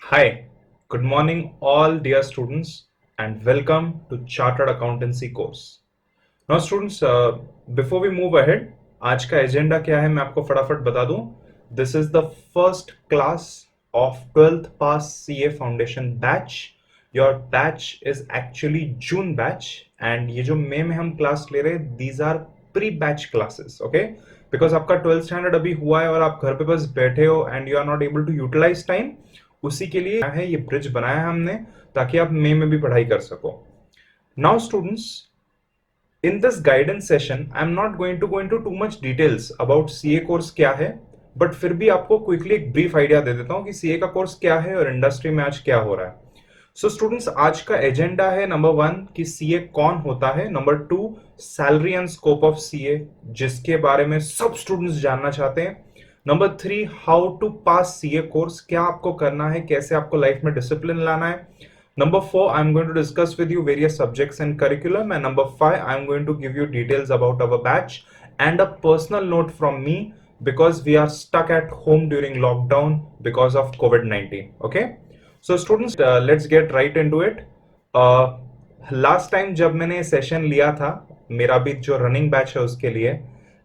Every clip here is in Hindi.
Hi, good morning, all dear students, and welcome to Chartered Accountancy course. Now, students, before we move ahead, आज का एजेंडा क्या है मैं आपको फटाफट बता दूं. This is the first class of 12th pass CA Foundation batch. Your batch is actually June batch, and ये जो मई में हम क्लास ले रहे हैं, these are pre-batch classes, okay? Because आपका 12th स्टैंडर्ड अभी हुआ है और आप घर पे बस बैठे हो and you are not able to utilize time, उसी के लिए है ये ब्रिज बनाया है हमने ताकि आप मई में भी पढ़ाई कर सको. Now, students, in this guidance session I am not going to go into too much details about CA course क्या है, बट फिर भी आपको क्विकली एक ब्रीफ आइडिया दे देता हूं कि CA का कोर्स क्या है और इंडस्ट्री में आज क्या हो रहा है. सो स्टूडेंट्स, आज का एजेंडा है नंबर 1 कि CA कौन होता है, number 2 salary and scope of CA जिसके बारे में सब स्टूडेंट्स जानना चाहते हैं, number 3 how to pass CA course, क्या आपको करना है, कैसे आपको लाइफ में डिसिप्लिन लाना है. Number 4, I'm going to discuss with you various subjects and curriculum. And number 5, I'm going to give you details about our batch and a personal note from me because we are stuck at home during lockdown because of COVID-19. Okay. So students, let's get right into it. Last time जब मैंने सेशन लिया था मेरा भी जो रनिंग बैच है उसके लिए,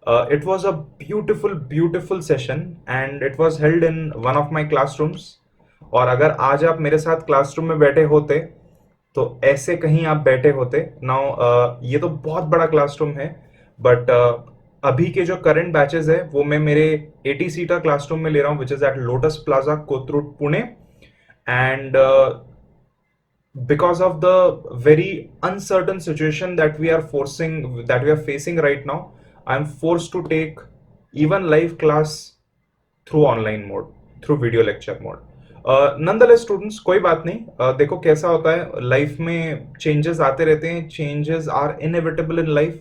it was a beautiful session and it was held in one of my classrooms. और अगर आज आप मेरे साथ क्लासरूम में बैठे होते तो ऐसे कहीं आप बैठे होते. नाउ ये तो बहुत बड़ा क्लासरूम है, बट अभी के जो करंट बैचेस है वो मैं मेरे 80 सीटर क्लासरूम में ले रहा हूँ, which is at Lotus Plaza, Kothrud, Pune. And because of the very uncertain situation that we are facing right now, I am forced to take even live class through online mode, through video lecture mode. Nonetheless students, कोई बात नहीं. देखो कैसा होता है लाइफ में, चेंजेस आते रहते हैं, changes are inevitable in life,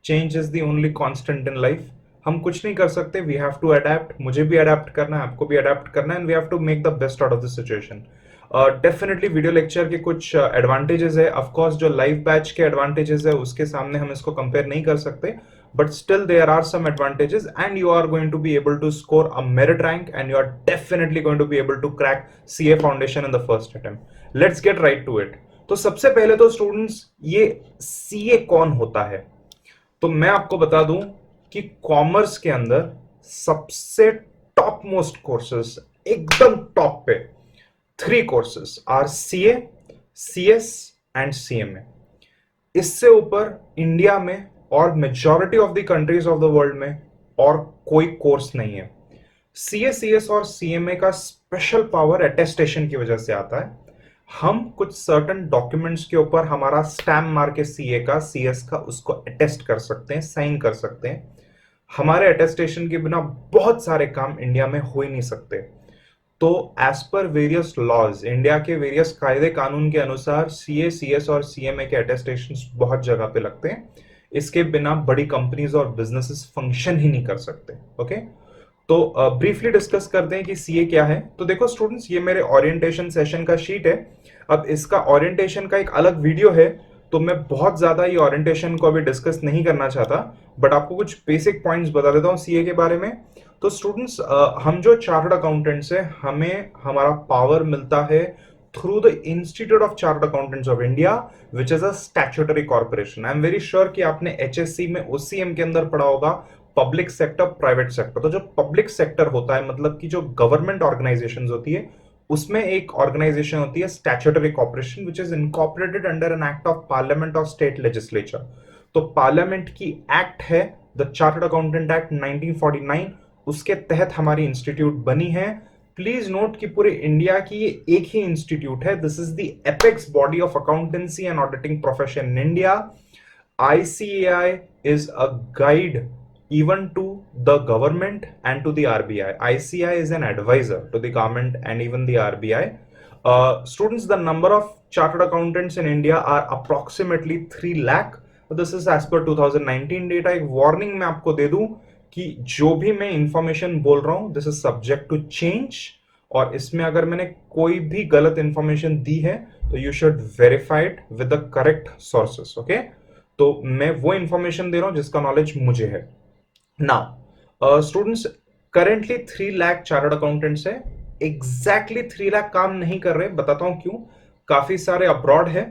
change is the only constant in life. हम कुछ नहीं कर सकते, वी हैव टू अडेप्ट. मुझे भी अडेप्ट करना है, आपको भी अडेप्ट करना है, and we have to make the best out of the situation. Definitely video lecture के कुछ एडवांटेजेस है, ऑफकोर्स जो लाइव बैच के एडवांटेजेस है उसके सामने हम इसको कंपेयर नहीं कर सकते, but still there are some advantages and you are going to be able to score a merit rank and you are definitely going to be able to crack CA foundation in the first attempt. Let's get right to it. तो सबसे पहले तो स्टूडेंट्स, ये CA कौन होता है तो मैं आपको बता दूं कि कॉमर्स के अंदर सबसे टॉप मोस्ट कोर्सेस, एकदम टॉप पे 3 courses are CA, CS and CMA. इससे ऊपर इंडिया में और majority of the countries of the world में और कोई कोर्स नहीं है. CA, CS और CMA का स्पेशल पावर अटेस्टेशन की वजह से आता है. हम कुछ सर्टन डॉक्यूमेंट्स के ऊपर हमारा स्टैम्प मार के CA का, CS का उसको अटेस्ट कर सकते हैं, साइन कर सकते हैं. हमारे अटेस्टेशन के बिना बहुत सारे काम इंडिया में हो ही नहीं सकते. तो as per various laws, India के वेरियस कायदे कानून के अनुसार CA, CS और CMA के अटेस्टेशन बहुत जगह पे लगते हैं. इसके बिना बड़ी कंपनीज और बिजनेसेस फंक्शन ही नहीं कर सकते. ओके, तो ब्रीफली डिस्कस करते हैं कि CA क्या है. तो देखो स्टूडेंट्स, ये मेरे ओरिएंटेशन सेशन का शीट है. अब इसका ओरिएंटेशन का एक अलग वीडियो है, तो मैं बहुत ज्यादा ये ओरिएंटेशन को अभी डिस्कस नहीं करना चाहता, बट आपको कुछ बेसिक पॉइंट्स बता देता हूँ CA के बारे में. तो स्टूडेंट्स, हम जो चार्टर्ड अकाउंटेंट्स है, हमें हमारा पावर मिलता है through the Institute of Chartered Accountants of India, which is a statutory corporation. I am very sure कि आपने HSC में OCM के अंदर पढ़ा होगा पब्लिक सेक्टर, प्राइवेट सेक्टर. तो जो पब्लिक सेक्टर होता है, मतलब कि जो गवर्नमेंट ऑर्गेनाइजेशंस होती है, उसमें एक ऑर्गेनाइजेशन होती है statutory corporation, which is incorporated under an act of parliament और स्टेट लेजिस्लेचर. तो पार्लियामेंट की एक्ट है द चार्टर्ड अकाउंटेंट एक्ट 1949, उसके तहत हमारी इंस्टीट्यूट बनी है. प्लीज नोट कि पूरे इंडिया की ये एक ही इंस्टीट्यूट है. This is the apex body of accountancy and auditing profession in India. ICAI is a guide even to the government and to the RBI. ICAI is an advisor to the government and even the RBI. Students, the number of chartered accountants in India are approximately 3 lakh. This is as per 2019 data. एक warning मैं आपको दे दूं कि जो भी मैं इंफॉर्मेशन बोल रहा हूं, this is subject to change, और इसमें अगर मैंने कोई भी गलत इंफॉर्मेशन दी है तो you should verify it with the correct sources. Okay, तो मैं वो इंफॉर्मेशन दे रहा हूं जिसका नॉलेज मुझे है. Now students, currently 3 lakh chartered accountants है. एग्जैक्टली 3 लाख काम नहीं कर रहे, बताता हूं क्यों। काफी सारे अब्रॉड है,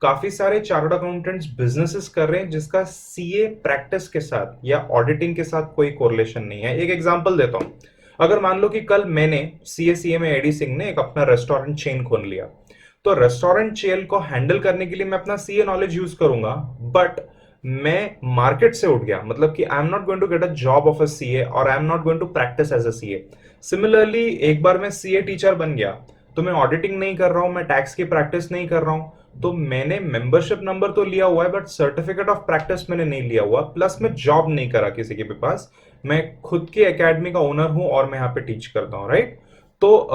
काफी सारे चार्टर्ड अकाउंटेंट्स बिजनेसेस कर रहे हैं जिसका सीए प्रैक्टिस के साथ या ऑडिटिंग के साथ कोई कोरिलेशन नहीं है। एक एग्जांपल देता हूं, अगर मान लो कि कल मैंने सीए में एडी सिंह ने एक अपना रेस्टोरेंट चेन खोल लिया, तो रेस्टोरेंट चेन को हैंडल करने के लिए मैं अपना सीए नॉलेज यूज करूंगा, बट मैं मार्केट से उठ गया, मतलब कि I am not going to get a job of a CA और I am not going to practice as a CA. Similarly एक बार मैं सीए टीचर बन गया, तो मैं ऑडिटिंग नहीं कर रहा हूं, मैं टैक्स की प्रैक्टिस नहीं कर रहा हूं, तो मैंने मेंबरशिप नंबर तो लिया हुआ है बट सर्टिफिकेट ऑफ प्रैक्टिस मैंने नहीं लिया हुआ, प्लस मैं जॉब नहीं करा किसी के भी पास। मैं खुद की एकेडमी का ओनर हूं और मैं यहाँ पे टीच करता हूं, राइट। तो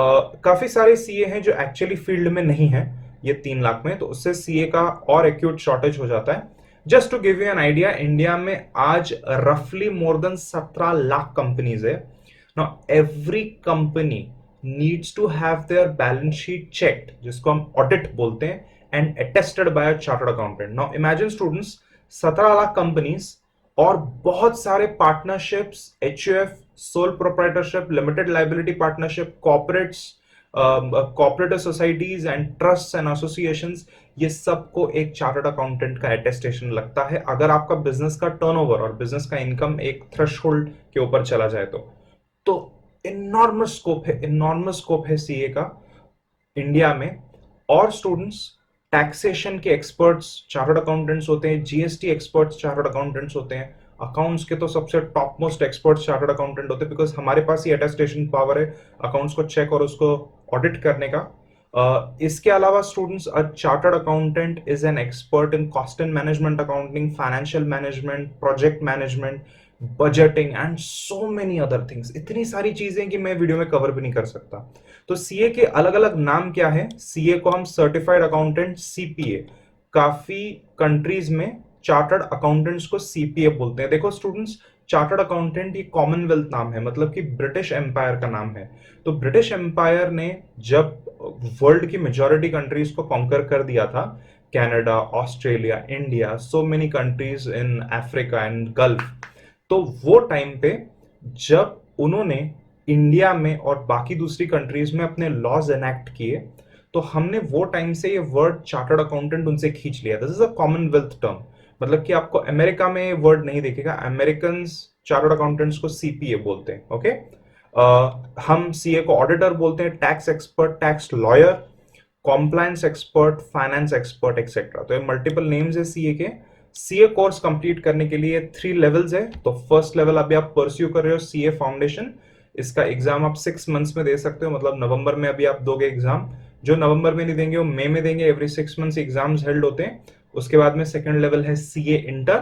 काफी सारे सीए हैं जो एक्चुअली फील्ड में नहीं है ये 3 लाख में, तो उससे सीए का और एक्यूट शॉर्टेज हो जाता है। Just to give you an idea, India में आज रफली मोर देन 17 लाख कंपनीज है। Now every company needs to have their balance sheet checked, जिसको हम ऑडिट बोलते हैं, and attested by a chartered accountant. Now imagine students, 17 lakh companies और बहुत सारे partnerships, HUF, sole proprietorship, limited liability partnership, corporates, corporative societies and trust and associations, ये सबको एक चार्टर्ड अकाउंटेंट का अटेस्टेशन लगता है अगर आपका बिजनेस का टर्नओवर और बिजनेस का इनकम एक थ्रेशोल्ड के ऊपर चला जाए तो इनॉर्मस स्कोप है सीए का इंडिया में। और स्टूडेंट्स, टैक्सेशन के एक्सपर्ट्स चार्टर्ड अकाउंटेंट्स होते हैं, जीएसटी एक्सपर्ट्स चार्टर्ड अकाउंटेंट्स होते हैं, अकाउंट्स के तो सबसे top most experts chartered accountant होते हैं, बिकॉज हमारे पास ही अटेस्टेशन पावर है अकाउंट्स को चेक और उसको ऑडिट करने का। इसके अलावा students, a chartered accountant is an expert in cost and management accounting, financial management, project management, budgeting and so many other things. इतनी सारी चीजें कि मैं वीडियो में कवर भी नहीं कर सकता। तो सीए के अलग अलग नाम क्या है? सीए को हम सर्टिफाइड अकाउंटेंट, सीपीए, काफी कंट्रीज में चार्टर्ड अकाउंटेंट्स को सीपीए बोलते हैं। देखो स्टूडेंट्स, चार्टर्ड अकाउंटेंट ये कॉमनवेल्थ नाम है, मतलब कि ब्रिटिश एम्पायर का नाम है। तो ब्रिटिश एम्पायर ने जब वर्ल्ड की मेजॉरिटी कंट्रीज को कॉन्कर कर दिया था, Canada, Australia, India, so many countries in Africa and gulf, तो वो टाइम पे जब उन्होंने इंडिया में और बाकी दूसरी कंट्रीज में अपने लॉज एनेक्ट किए, तो हमने वो टाइम से ये वर्ड चार्टर्ड अकाउंटेंट उनसे खींच लिया। This is a Commonwealth term, मतलब कि आपको अमेरिका में वर्ड नहीं देखेगा, अमेरिकन चार्टर्ड अकाउंटेंट्स को सीपीए बोलते हैं, ओके। हम सीए को ऑडिटर बोलते हैं, tax expert, tax lawyer, compliance expert, finance expert etcetera. तो ये मल्टीपल नेम्स है सीए के। सीए कोर्स कंप्लीट करने के लिए 3 लेवल्स है। तो फर्स्ट लेवल अभी आप परस्यू कर रहे हो सीए फाउंडेशन, इसका एग्जाम आप 6 मंथ्स में दे सकते हो, मतलब नवंबर में अभी आप दोगे एग्जाम। जो नवंबर में नहीं देंगे वो मई में देंगे, एवरी 6 मंथ्स एग्जाम्स हेल्ड होते हैं। उसके बाद में सेकंड लेवल है सीए इंटर।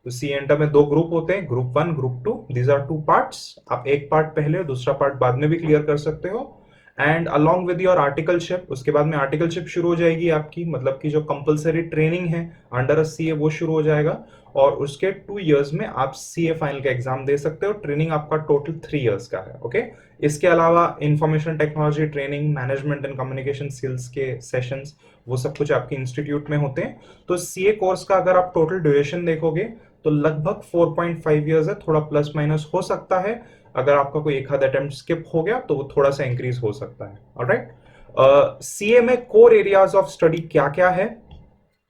तो सीए इंटर में 2 ग्रुप होते हैं, group 1, group 2, these are 2 parts. आप एक पार्ट पहले और दूसरा पार्ट बाद में भी क्लियर कर सकते हो। And along with your articleship, उसके बाद में आर्टिकलशिप शुरू हो जाएगी आपकी, मतलब कि जो कंपलसरी ट्रेनिंग है अंडर अ सीए वो शुरू हो जाएगा। और उसके 2 इयर्स में आप सीए फाइनल का एग्जाम दे सकते हो। ट्रेनिंग आपका टोटल 3 इयर्स का है, ओके। इसके अलावा information technology training, management and communication skills के सेशंस, वो सब कुछ आपके इंस्टीट्यूट में होते हैं। तो सीए कोर्स का अगर आप टोटल ड्यूरेशन देखोगे तो लगभग 4.5 इयर्स है, थोड़ा प्लस माइनस हो सकता है। अगर आपका कोई एक आध अटेम्प्ट स्किप हो गया तो वो थोड़ा सा इंक्रीज हो सकता है, ऑलराइट। सीए में कोर एरियाज ऑफ स्टडी क्या क्या है?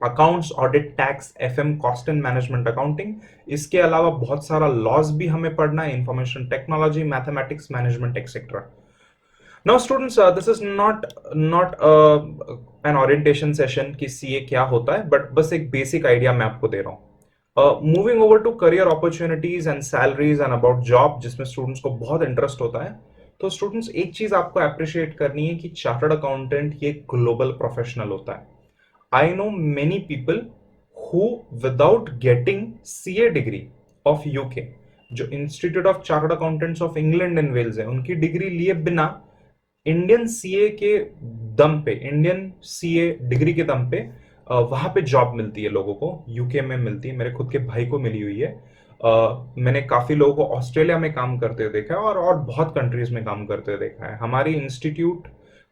Accounts, audit, tax, FM, cost and management accounting. इसके अलावा बहुत सारा लॉज भी हमें पढ़ना है, information technology, mathematics, management etcetera. Now students, this is not an orientation session कि सीए क्या होता है, बट बस एक बेसिक आइडिया मैं आपको दे रहा हूं। Moving over to career opportunities and salaries and about job, जिसमें स्टूडेंट्स को बहुत इंटरेस्ट होता है। तो स्टूडेंट्स, एक चीज आपको अप्रिशिएट करनी है कि चार्टर्ड अकाउंटेंट ये ग्लोबल प्रोफेशनल होता है। I know many people who without getting CA degree of UK, जो institute of chartered accountants of England and Wales है, उनकी डिग्री लिए बिना इंडियन सीए के दम पे, इंडियन सीए डिग्री के दम पे वहां पे जॉब मिलती है लोगों को, यूके में मिलती है। मेरे खुद के भाई को मिली हुई है। मैंने काफी लोगों को ऑस्ट्रेलिया में काम करते हुए देखा है और बहुत कंट्रीज में काम करते हुए देखा है। हमारी इंस्टीट्यूट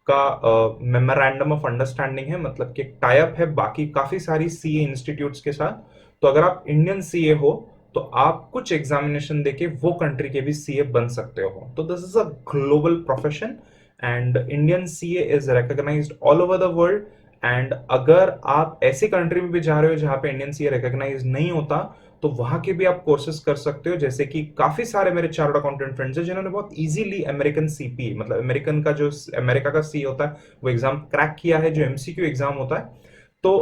का मेमोरेंडम ऑफ अंडरस्टैंडिंग है, मतलब कि टाई अप है बाकी काफी सारी सीए इंस्टीट्यूट्स के साथ। तो अगर आप इंडियन सीए हो तो आप कुछ एग्जामिनेशन देके वो कंट्री के भी सीए बन सकते हो। तो this is a global profession and Indian CA is recognised all over the world. And अगर आप ऐसे कंट्री में भी जा रहे हो जहां पे इंडियन सीए रिकॉग्नाइज नहीं होता, तो वहां के भी आप कोर्सेज कर सकते हो। जैसे कि काफी सारे मेरे चार्टर्ड अकाउंटेंट फ्रेंड्स हैं जिन्होंने बहुत इजीली अमेरिकन सीपी, मतलब अमेरिकन का जो अमेरिका का सी होता है, वो एग्जाम क्रैक किया है, जो एमसीक्यू एग्जाम होता है। तो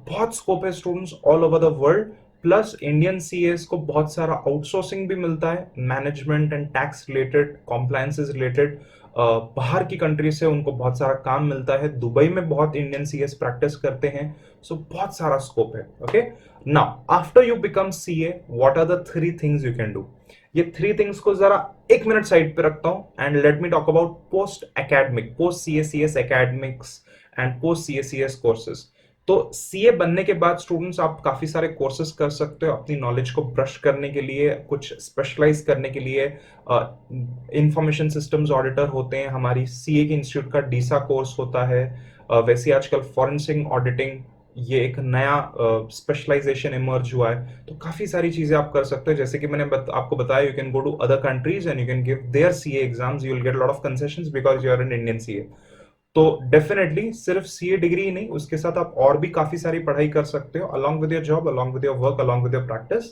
बहुत स्कोप है students all over the world. Plus Indian CS को बहुत सारा आउटसोर्सिंग भी मिलता है, management and tax related, compliances related. बाहर की कंट्री से उनको बहुत सारा काम मिलता है। दुबई में बहुत इंडियन सीएस प्रैक्टिस करते हैं। सो बहुत सारा स्कोप है। Okay, now after you become CA, what are the 3 things you can do? ये 3 थिंग्स को जरा 1 मिनट साइड पे रखता हूं and let me talk about post academic, post सीएसीएस academics and post सीएसीएस courses. तो सीए बनने के बाद स्टूडेंट्स आप काफी सारे कोर्सेज कर सकते हो अपनी नॉलेज को ब्रश करने के लिए, कुछ स्पेशलाइज करने के लिए। इंफॉर्मेशन सिस्टम्स ऑडिटर होते हैं, हमारी सीए के इंस्टीट्यूट का डीसा कोर्स होता है। वैसे आजकल फॉरेंसिक ऑडिटिंग, ये एक नया स्पेशलाइजेशन इमर्ज हुआ है। तो काफी सारी चीजें आप कर सकते हो। जैसे कि मैंने आपको बताया, you can go to other countries and you can give their CA exams, you will get lot of concessions because you are an Indian CA. तो डेफिनेटली सिर्फ सीए डिग्री ही नहीं, उसके साथ आप और भी काफी सारी पढ़ाई कर सकते हो along with your job, along with your work, along with your practice.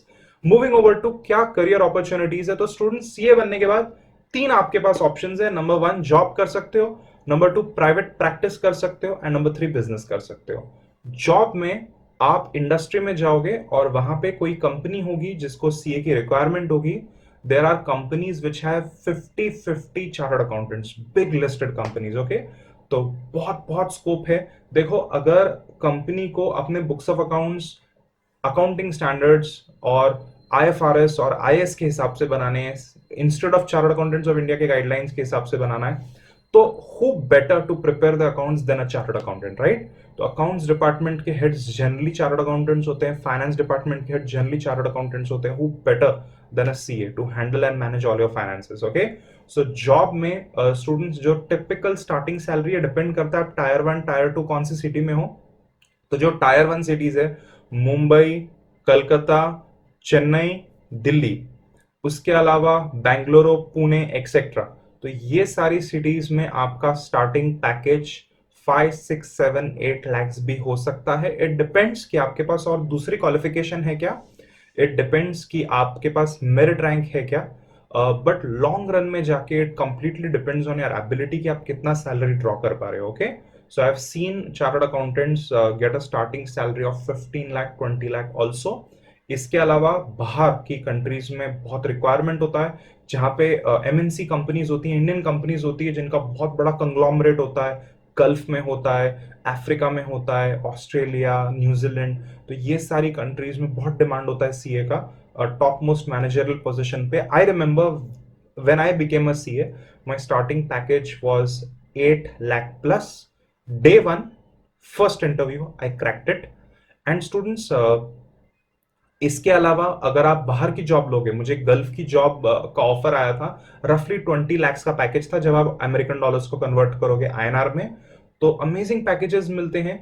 Moving over to क्या करियर अपॉर्चुनिटीज है, तो स्टूडेंट सीए बनने के बाद 3 आपके पास ऑप्शंस है। नंबर 1 जॉब कर सकते हो, नंबर 2 प्राइवेट प्रैक्टिस कर सकते हो, एंड नंबर 3 बिजनेस कर सकते हो। जॉब में आप इंडस्ट्री में जाओगे और वहां पे कोई कंपनी होगी जिसको सीए की रिक्वायरमेंट होगी। There are companies which have 50-50 chartered accountants, big listed companies. Okay, तो बहुत बहुत स्कोप है। देखो, अगर कंपनी को अपने books of accounts, accounting standards और आईएफआरएस और आईएएस के हिसाब से बनाने हैं, instead of chartered accountants of India के गाइडलाइंस के हिसाब से बनाना है, तो who better to prepare the accounts than a chartered accountant, right? तो अकाउंट्स डिपार्टमेंट के हेड्स जनरली चार्टर्ड अकाउंटेंट्स होते हैं, फाइनेंस डिपार्टमेंट के हेड जनरली चार्टर्ड अकाउंटेंट्स होते हैं। Who better than a CA to handle and manage all your finances? Okay, so job में स्टूडेंट्स जो टिपिकल स्टार्टिंग सैलरी है, डिपेंड करता है आप टायर 1 टायर 2 कौन सी सिटी में हो। तो जो टायर 1 सिटीज है, मुंबई, कलकत्ता, चेन्नई, दिल्ली, उसके अलावा बेंगलुरु, पुणे एक्सेट्रा, तो ये सारी सिटीज में आपका स्टार्टिंग पैकेज 5, 6, 7, 8 lakhs भी हो सकता है। इट डिपेंड्स कि आपके पास और दूसरी क्वालिफिकेशन है क्या, इट डिपेंड्स कि आपके पास मेरिट रैंक है क्या। बट लॉन्ग रन में जाके it completely depends on your ability कि आप कितना सैलरी ड्रॉ कर पा रहे हो। Okay, so I have seen chartered accountants get a starting salary of 15 lakh, 20 lakh also. इसके अलावा बाहर की कंट्रीज में बहुत रिक्वायरमेंट होता है, जहां पे एमएनसी कंपनीज होती हैं, इंडियन कंपनीज होती है जिनका बहुत बड़ा कंग्लोमरेट होता है, गल्फ में होता है, अफ्रीका में होता है, ऑस्ट्रेलिया, न्यूजीलैंड। तो ये सारी कंट्रीज में बहुत डिमांड होता है सीए का, टॉप मोस्ट मैनेजरियल पोजीशन पे। I remember when I became a CA, my starting package was 8 lakh plus. Day 1 first interview I cracked it. And students, इसके अलावा अगर आप बाहर की जॉब लोगे, मुझे गल्फ की जॉब का ऑफर आया था, रफली 20 lakhs का पैकेज था। जब आप अमेरिकन डॉलर्स को कन्वर्ट करोगे आईएनआर में, तो अमेजिंग पैकेजेस मिलते हैं।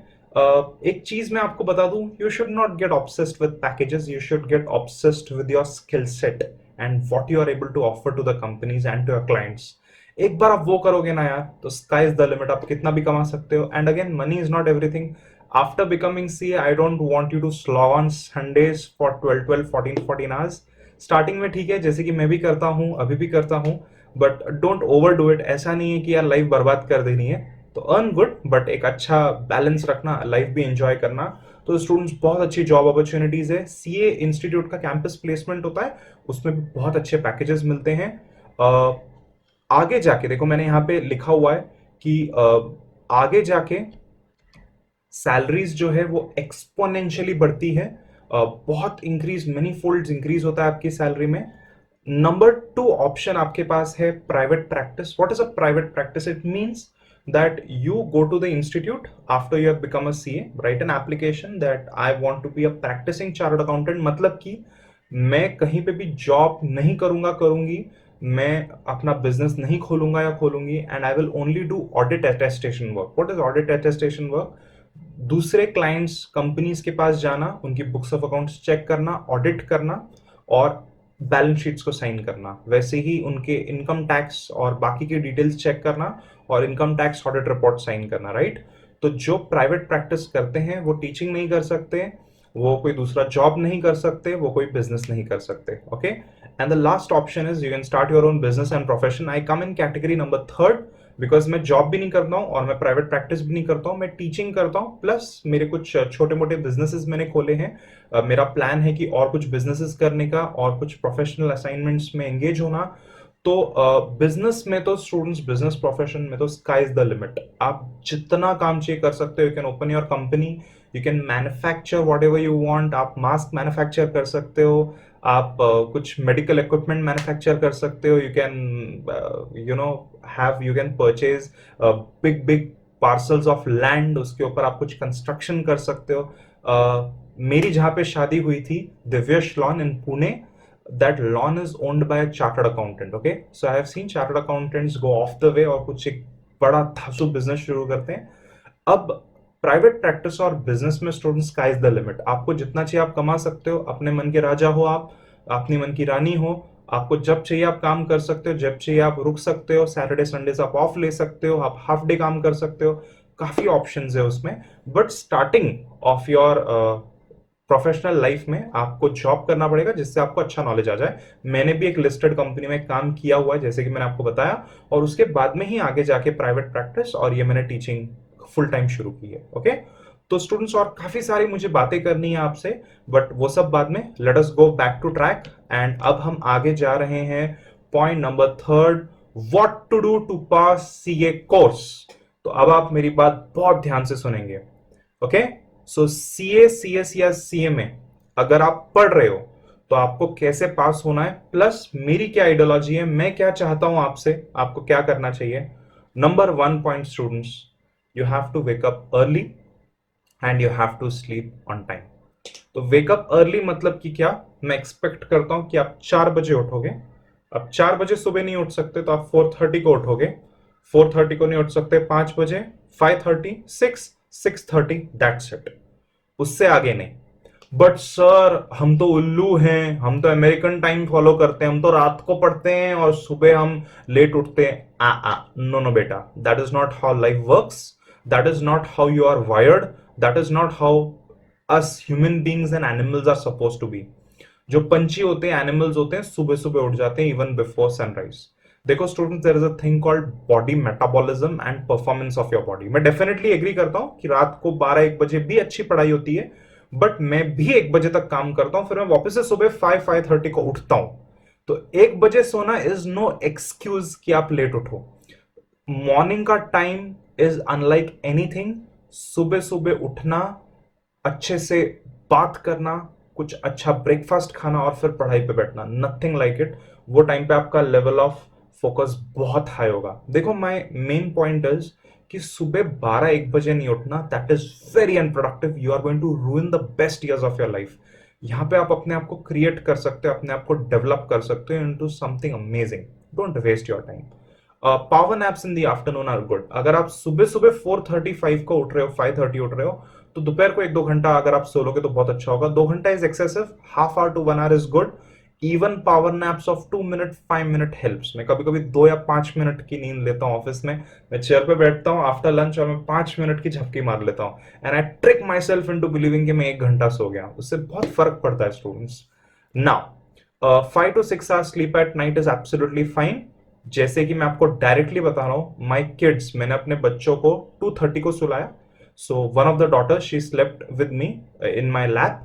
एक चीज मैं आपको बता दूं, you should not get obsessed with packages, you should get obsessed with your skill set and what you are able to offer to the companies and to your clients. एक बार आप वो करोगे ना यार, तो स्काई इज द लिमिट, आप कितना भी कमा सकते हो। And again, money is not everything. After becoming CA, I don't want you to slog on Sundays for 12, 14 hours. Starting में ठीक है, जैसे कि मैं भी करता हूँ, अभी भी करता हूँ, but don't overdo it. ऐसा नहीं है कि यार लाइफ बर्बाद कर देनी है। तो अर्न गुड, बट एक अच्छा बैलेंस रखना, लाइफ भी एंजॉय करना। तो स्टूडेंट्स, बहुत अच्छी जॉब अपॉर्चुनिटीज है। सीए इंस्टीट्यूट का कैंपस प्लेसमेंट होता है, उसमें भी बहुत अच्छे पैकेजेस मिलते हैं। आगे जाके देखो, मैंने यहाँ पे लिखा हुआ है कि आगे जाके सैलरीज जो है वो एक्सपोनेंशियली बढ़ती है, बहुत इंक्रीज, मेनी फोल्ड्स इंक्रीज होता है आपकी सैलरी में। नंबर 2 ऑप्शन आपके पास है private practice. What is a private practice? It means that you go to the institute after you have become a CA, write an application that I want to be a practicing chartered accountant। मतलब कि मैं कहीं पे भी जॉब नहीं करूंगा, करूंगी, मैं अपना बिजनेस नहीं खोलूंगा या खोलूंगी, and I will only do audit attestation work. What is audit attestation work? दूसरे क्लाइंट्स, कंपनीज के पास जाना, उनकी बुक्स ऑफ अकाउंट्स चेक करना, ऑडिट करना, और बैलेंस शीट्स को साइन करना, वैसे ही उनके इनकम टैक्स और बाकी की डिटेल्स चेक करना और income tax audit report sign करना, राइट। तो जो प्राइवेट प्रैक्टिस करते हैं वो टीचिंग नहीं कर सकते, वो कोई दूसरा जॉब नहीं कर सकते, वो कोई बिजनेस नहीं कर सकते, okay. And the last option is you can start your own business and profession. I come in category number third, because मैं जॉब भी नहीं करता हूँ और मैं प्राइवेट प्रैक्टिस भी नहीं करता हूँ, मैं टीचिंग करता हूँ, प्लस मेरे कुछ छोटे मोटे बिजनेसेस मैंने खोले हैं। मेरा प्लान है कि और कुछ बिजनेसेस करने का और कुछ प्रोफेशनल असाइनमेंट्स में एंगेज होना। तो बिजनेस में तो स्टूडेंट्स, बिजनेस प्रोफेशन में तो स्काई इज द लिमिट, आप जितना काम चाहिए कर सकते हो। You can open your company, you can manufacture what ever you want, आप मास्क मैन्युफैक्चर कर सकते हो, आप कुछ मेडिकल इक्विपमेंट मैन्युफैक्चर कर सकते हो, you can have, you can purchase big big parcels of land, उसके ऊपर आप कुछ कंस्ट्रक्शन कर सकते हो। मेरी जहां पे शादी हुई थी, Divyash log in Pune, that lawn is owned by a chartered accountant, okay, so I have seen chartered accountants go off the way और कुछ एक बड़ा धांसू बिजनेस शुरू करते हैं। अब प्राइवेट प्रैक्टिस और बिजनेस में student sky is the limit, आपको जितना चाहिए आप कमा सकते हो, अपने मन के राजा हो, आप अपनी मन की रानी हो, आपको जब चाहिए आप काम कर सकते हो, जब चाहिए आप रुक सकते हो, सैटरडे संडेज आप ऑफ ले सकते हो, आप हाफ डे काम कर सकते हो, काफी ऑप्शंस है उसमें। But starting of your professional life में आपको जॉब करना पड़ेगा जिससे आपको अच्छा नॉलेज आ जाए। मैंने भी एक लिस्टेड कंपनी में काम किया हुआ है, जैसे कि मैंने आपको बताया, और उसके बाद में ही आगे जाके प्राइवेट प्रैक्टिस और ये मैंने टीचिंग फुल टाइम शुरू की है, ओके। तो स्टूडेंट्स और काफी सारी मुझे बातें करनी है आपसे, बट वो सब बाद में। Let us go back to track and अब हम आगे जा रहे हैं point number third, what to do to pass CA course. तो अब आप मेरी बात बहुत ध्यान से सुनेंगे, ओके। सो सीए, सीएस या सीएमए अगर आप पढ़ रहे हो तो आपको कैसे पास होना है, प्लस मेरी क्या आइडियोलॉजी है, मैं क्या चाहता हूं आपसे, आपको क्या करना चाहिए। Number one point students, you have to wake up early and you have to sleep on time. तो वेकअप अर्ली मतलब कि क्या, मैं एक्सपेक्ट करता हूं कि आप 4 बजे उठोगे। अब 4 बजे सुबह नहीं उठ सकते तो आप 4:30 को उठोगे, 4:30 को नहीं उठ सकते 5 बजे, 5:30, 6:30, दैट्स इट, उससे आगे नहीं। बट सर हम तो उल्लू हैं, हम तो अमेरिकन टाइम फॉलो करते हैं, हम तो रात को पढ़ते हैं और सुबह हम लेट उठते हैं। नो नो बेटा, that is not how life works, that is not how you are wired, that is not how us human beings and animals are suppose to be. जो पंछी होते हैं, एनिमल्स होते हैं, सुबह सुबह उठ जाते हैं इवन बिफोर सनराइज। देखो students, there is a thing called body metabolism and performance of your body. मैं डेफिनेटली एग्री करता हूं कि रात को 12-1 बजे भी अच्छी पढ़ाई होती है, बट मैं भी 1 बजे तक काम करता हूं, फिर मैं वापस से सुबह 5-5:30 को उठता हूं। तो 1 बजे सोना इज नो एक्सक्यूज कि आप लेट उठो। मॉर्निंग का टाइम इज अनलाइक एनीथिंग। सुबह सुबह उठना, अच्छे से बात करना, कुछ अच्छा ब्रेकफास्ट खाना और फिर पढ़ाई पे बैठना, नथिंग लाइक इट। वो टाइम पे आपका लेवल ऑफ फोकस बहुत हाई होगा। देखो माय मेन पॉइंट इज कि सुबह 12-1 बजे नहीं उठना, that is very unproductive, you are going to ruin the best years of your life. यहां पे आप अपने आप को क्रिएट कर सकते हो, अपने आप को डेवलप कर सकते हो into something amazing. Don't waste your time. Power naps in the afternoon are good. अगर आप सुबह सुबह 4:35 को उठ रहे हो, 5:30 उठ रहे हो, तो दोपहर को 1-2 घंटा अगर आप सोलोगे तो बहुत अच्छा होगा। 2 घंटा is excessive, half hour to 1 hour is good. Even power naps of 2 minute 5 minute helps. मैं कभी कभी 2 या 5 मिनट की नींद लेता हूँ ऑफिस में, मैं चेयर पे बैठता हूँ आफ्टर लंच और मैं 5 मिनट की झपकी मार लेता हूँ, and I trick myself into believing कि मैं 1 घंटा सो गया। उससे बहुत फर्क पड़ता है students. Now 5 to 6 hours sleep at night is absolutely fine. जैसे कि मैं आपको डायरेक्टली बता रहा हूं, माई किड्स, मैंने अपने बच्चों को 2:30 को सुलाया। So one of the daughter she slept with me in my lap,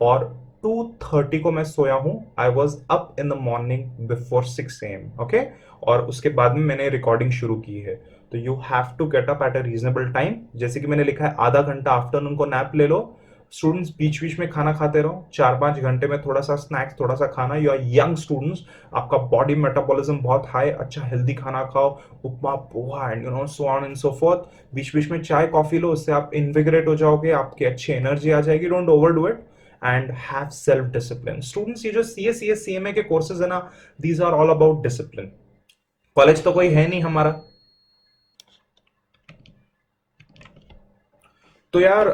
और 2:30 को मैं सोया हूं। I was up in the morning before 6 AM, okay. और उसके बाद में मैंने रिकॉर्डिंग शुरू की है। तो you have to get up at a reasonable time. जैसे कि मैंने लिखा है, आधा घंटा आफ्टरनून को नैप ले लो। स्टूडेंट्स बीच बीच में खाना खाते रहो, 4-5 घंटे में थोड़ा सा स्नैक्स, थोड़ा सा खाना। यू आर यंग स्टूडेंट्स, आपका बॉडी मेटाबॉलिज्म बहुत हाई, अच्छा हेल्दी खाना खाओ, upma, poha and so on and so forth. बीच बीच में चाय कॉफी लो, उससे आप इन्विगरेट हो जाओगे, आपकी अच्छी एनर्जी आ जाएगी। Don't overdo it and have self discipline. Students, ये जो सीए, सीएस, सीएमए के कोर्सेज है ना, these are all about discipline. College तो कोई है नहीं हमारा, तो यार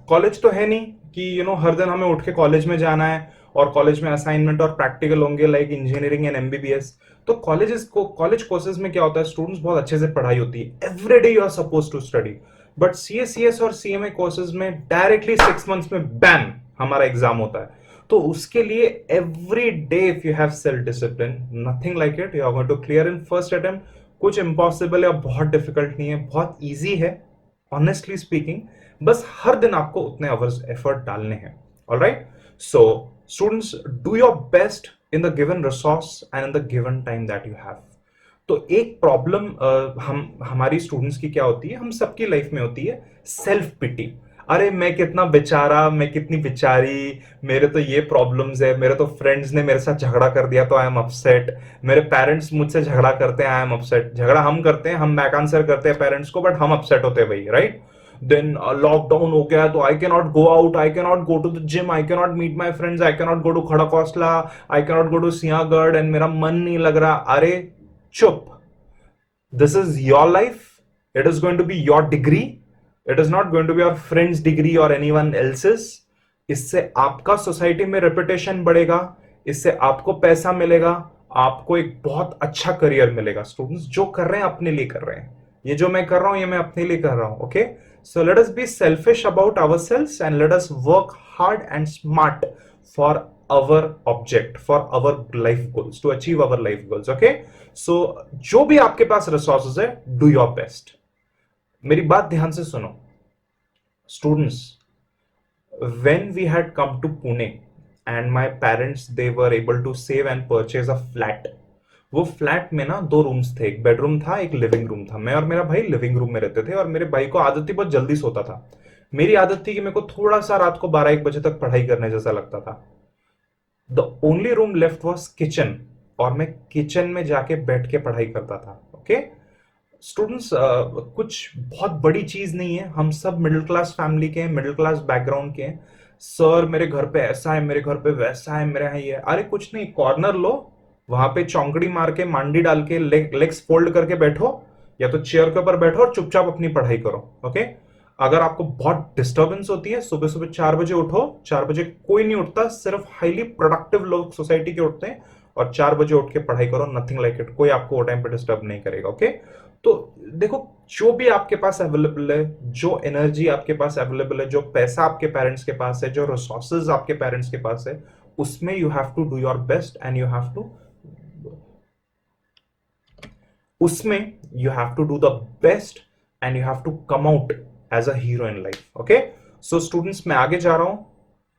कॉलेज तो है नहीं कि हर दिन हमें उठ के कॉलेज में जाना है और कॉलेज में असाइनमेंट और प्रैक्टिकल होंगे लाइक इंजीनियरिंग एंड एमबीबीएस। तो कॉलेज कोर्सेज में क्या होता है, स्टूडेंट्स बहुत अच्छे से पढ़ाई होती है, every day you are suppose to study. But CS CS और सीएमए कोर्सेज में डायरेक्टली 6 मंथ्स में बैम हमारा एग्जाम होता है। तो उसके लिए every day if you have self discipline, nothing like it, you are going to clear in first attempt. कुछ इंपॉसिबल या बहुत डिफिकल्ट नहीं है, बहुत ईजी है ऑनेस्टली स्पीकिंग। बस हर दिन आपको उतने आवर्स एफर्ट डालने हैं। Alright, so students, do your best in the given resource and in the given time that you have. तो एक प्रॉब्लम हम हमारी स्टूडेंट्स की क्या होती है, हम सबकी लाइफ में होती है, सेल्फ पिटी। अरे मैं कितना बेचारा, मैं कितनी बेचारी, मेरे तो ये प्रॉब्लम्स है, मेरे तो फ्रेंड्स ने मेरे साथ झगड़ा कर दिया तो आई एम अपसेट, मेरे पेरेंट्स मुझसे झगड़ा करते हैं, आई एम अपसेट। झगड़ा हम करते हैं, हम बैक आंसर करते हैं पेरेंट्स को, बट हम अपसेट होते हैं भाई, राइट। देन लॉकडाउन हो गया तो I can not go out, I can not go to the gym, I can not meet my friends, I can not go to Khadakwasla, I can not go to Sinhagad and मेरा मन नहीं लग रहा। अरे चुप, this is your life, it is going to be your degree, it is not going to be your friend's degree or anyone else's। इससे आपका सोसाइटी में रेपुटेशन बढ़ेगा, इससे आपको पैसा मिलेगा, आपको एक बहुत अच्छा करियर मिलेगा। स्टूडेंट्स जो कर रहे हैं अपने लिए कर रहे हैं, ये जो मैं कर रहा हूं ये मैं अपने लिए कर रहा हूं। Okay, so let us be selfish about ourselves and let us work hard and smart for our object, for our life goals, to achieve our life goals। okay, so जो भी आपके पास resources है, do your best। मेरी बात ध्यान से सुनो students, when we had come to Pune and my parents they were able to save and purchase a flat। वो फ्लैट में ना 2 रूम्स थे, एक बेडरूम था, एक लिविंग रूम था। मैं और मेरा भाई लिविंग रूम में रहते थे और मेरे भाई को आदत थी बहुत जल्दी सोता था। मेरी आदत थी कि मेरे को थोड़ा सा रात को 12-1 बजे तक पढ़ाई करने जैसा लगता था। The only room left was kitchen, और मैं किचन में जाके बैठ के पढ़ाई करता था। ओके स्टूडेंट्स, कुछ बहुत बड़ी चीज नहीं है, हम सब मिडिल क्लास फैमिली के हैं, मिडिल क्लास बैकग्राउंड के हैं। सर मेरे घर पे ऐसा है, मेरे घर पे वैसा है, मेरे यहाँ ये। अरे कुछ नहीं, कॉर्नर लो, वहां पे चौंकड़ी मार के, मांडी डाल के, लेग्स फोल्ड करके बैठो, या तो चेयर के ऊपर बैठो और चुपचाप अपनी पढ़ाई करो। ओके, अगर आपको बहुत डिस्टर्बेंस होती है, सुबह सुबह 4 बजे उठो। 4 बजे कोई नहीं उठता, सिर्फ हाईली प्रोडक्टिव लोग सोसाइटी के उठते हैं, और 4 बजे उठ के पढ़ाई करो, नथिंग लाइक इट, कोई आपको वो टाइम पे डिस्टर्ब नहीं करेगा। ओके, तो देखो, जो भी आपके पास अवेलेबल है, जो एनर्जी आपके पास अवेलेबल है, जो पैसा आपके पेरेंट्स के पास है, जो रिसोर्सेज आपके पेरेंट्स के पास है, उसमें you have to do your best and you have to do the best and you have to come out as a hero in life. Okay, so students, मैं आगे जा रहा हूं।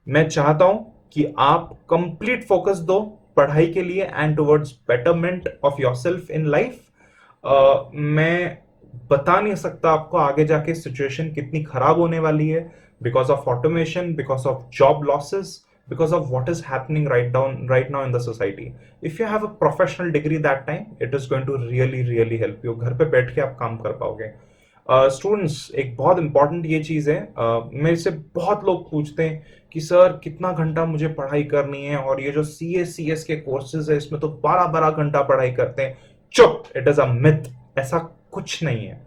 मैं चाहता हूं कि आप कंप्लीट फोकस दो पढ़ाई के लिए and towards betterment of yourself in life. मैं बता नहीं सकता आपको आगे जाके सिचुएशन कितनी खराब होने वाली है, because of automation, because of job losses, because of what is happening right now in the society। if you have a professional degree that time, it is going to really help you। घर पे बैठ के आप काम कर पाओगे। स्टूडेंट्स, एक बहुत इंपॉर्टेंट ये चीज है, मेरे से बहुत लोग पूछते हैं कि सर कितना घंटा मुझे पढ़ाई करनी है, और ये जो CS के कोर्सेज है इसमें तो 12-12 घंटा पढ़ाई करते हैं। चुप, इट इज अ मिथ, ऐसा कुछ नहीं है।